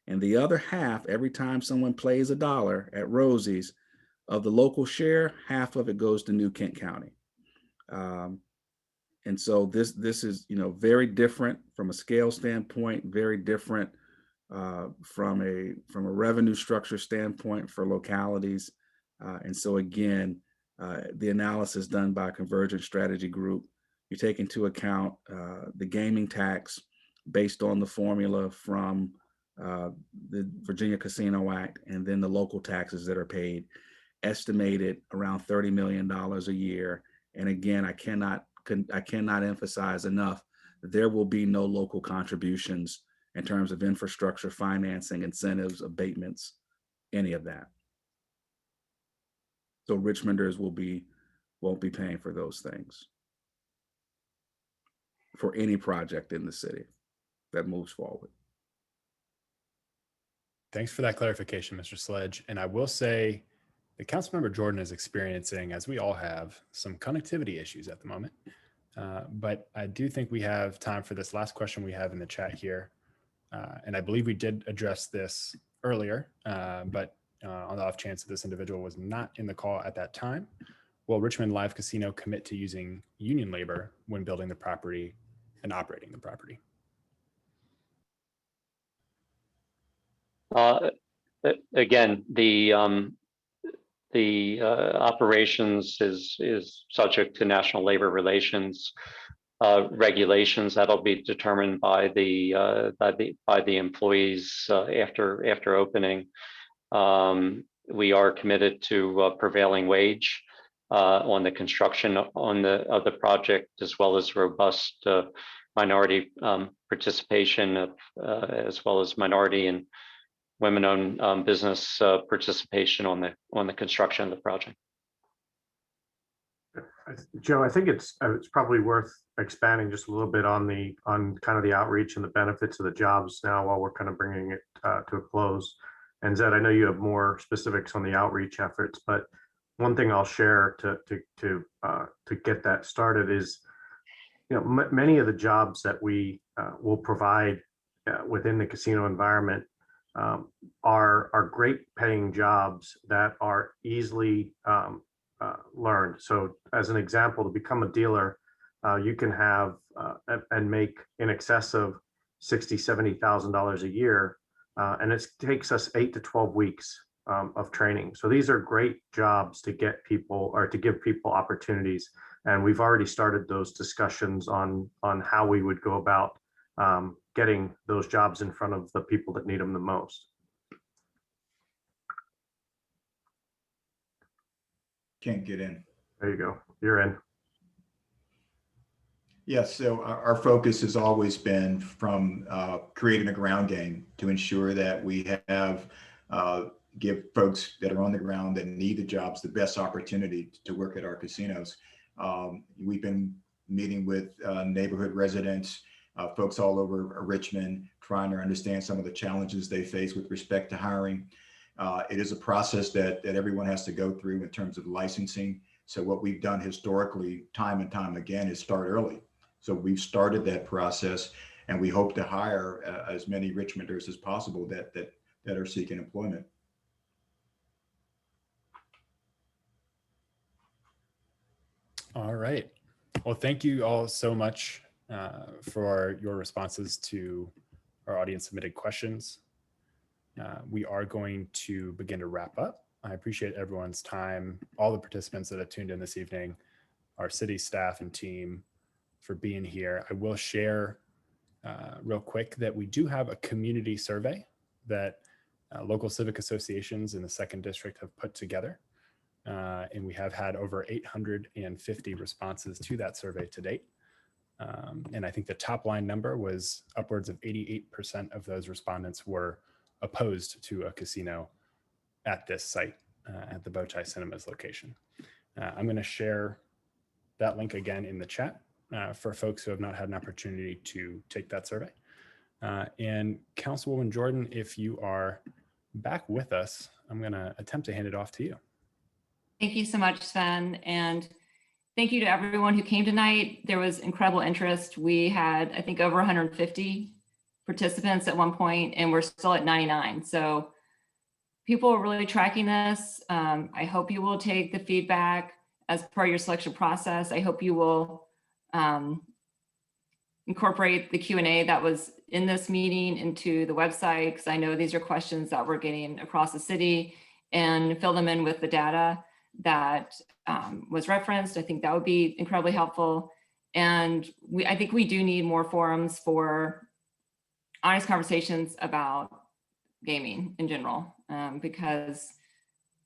and the other half, every time someone plays $1 at Rosie's, of the local share, half of it goes to New Kent County. And so this is, very different from a scale standpoint, very different from a revenue structure standpoint for localities. And so again, the analysis done by Convergent Strategy Group, you take into account the gaming tax based on the formula from the Virginia Casino Act, and then the local taxes that are paid, estimated around $30 million a year. And again, I cannot emphasize enough, there will be no local contributions in terms of infrastructure, financing, incentives, abatements, any of that. So Richmonders won't be paying for those things for any project in the city that moves forward. Thanks for that clarification, Mr. Sledge. And I will say that Councilmember Jordan is experiencing, as we all have, some connectivity issues at the moment. But I do think we have time for this last question we have in the chat here. And I believe we did address this earlier, but on the off chance that this individual was not in the call at that time, will Richmond Live Casino commit to using union labor when building the property and operating the property? Again, the operations is subject to national labor relations regulations that'll be determined by the employees after opening. We are committed to prevailing wage on the construction of the project, as well as robust minority participation, as well as minority and women-owned business participation on the construction of the project. Joe, I think it's probably worth expanding just a little bit on kind of the outreach and the benefits of the jobs now while we're kind of bringing it to a close. And Zed, I know you have more specifics on the outreach efforts, but one thing I'll share to get that started is, many of the jobs that we will provide within the casino environment are great paying jobs that are easily learned. So as an example, to become a dealer, you can have and make in excess of $60,000, $70,000 a year. And it takes us 8 to 12 weeks of training. So these are great jobs to get people, or to give people opportunities. And we've already started those discussions on how we would go about getting those jobs in front of the people that need them the most. Can't get in. There you go. You're in. Yes, so our focus has always been from creating a ground game to ensure that we have give folks that are on the ground that need the jobs the best opportunity to work at our casinos. We've been meeting with neighborhood residents, folks all over Richmond, trying to understand some of the challenges they face with respect to hiring. It is a process that everyone has to go through in terms of licensing. So what we've done historically, time and time again, is start early. So we've started that process, and we hope to hire as many Richmonders as possible that are seeking employment. All right. Well, thank you all so much for your responses to our audience submitted questions. We are going to begin to wrap up. I appreciate everyone's time, all the participants that have tuned in this evening, our city staff and team for being here. I will share real quick that we do have a community survey that local civic associations in the 2nd District have put together. And we have had over 850 responses to that survey to date. And I think the top line number was upwards of 88% of those respondents were opposed to a casino at this site, at the Bowtie Cinemas location. I'm going to share that link again in the chat for folks who have not had an opportunity to take that survey. And Councilwoman Jordan, if you are back with us, I'm going to attempt to hand it off to you. Thank you so much, Sven. And thank you to everyone who came tonight. There was incredible interest. We had, I think, over 150 participants at one point, and we're still at 99. So people are really tracking this. I hope you will take the feedback as part of your selection process. I hope you will incorporate the Q&A that was in this meeting into the website, because I know these are questions that we're getting across the city, and fill them in with the data that was referenced. I think that would be incredibly helpful. And I think we do need more forums for honest conversations about gaming in general, because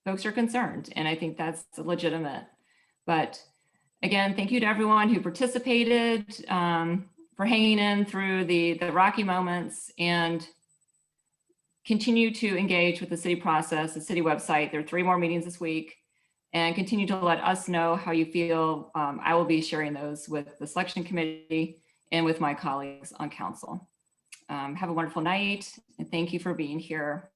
folks are concerned, and I think that's legitimate. But again, thank you to everyone who participated, for hanging in through the rocky moments, and continue to engage with the city process, the city website. There are 3 more meetings this week, and continue to let us know how you feel. I will be sharing those with the selection committee and with my colleagues on council. Have a wonderful night, and thank you for being here.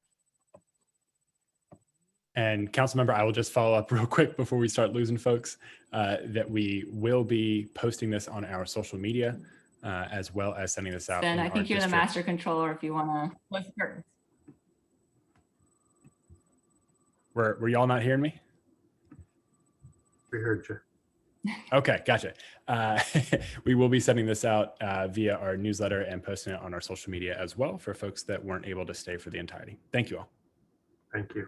And council member, I will just follow up real quick before we start losing folks, that we will be posting this on our social media, as well as sending this out. Ben, in I our think you're the district. master controller if you want to close the curtains. Were y'all not hearing me? We heard you. Okay, gotcha. We will be sending this out via our newsletter and posting it on our social media as well for folks that weren't able to stay for the entirety. Thank you all. Thank you.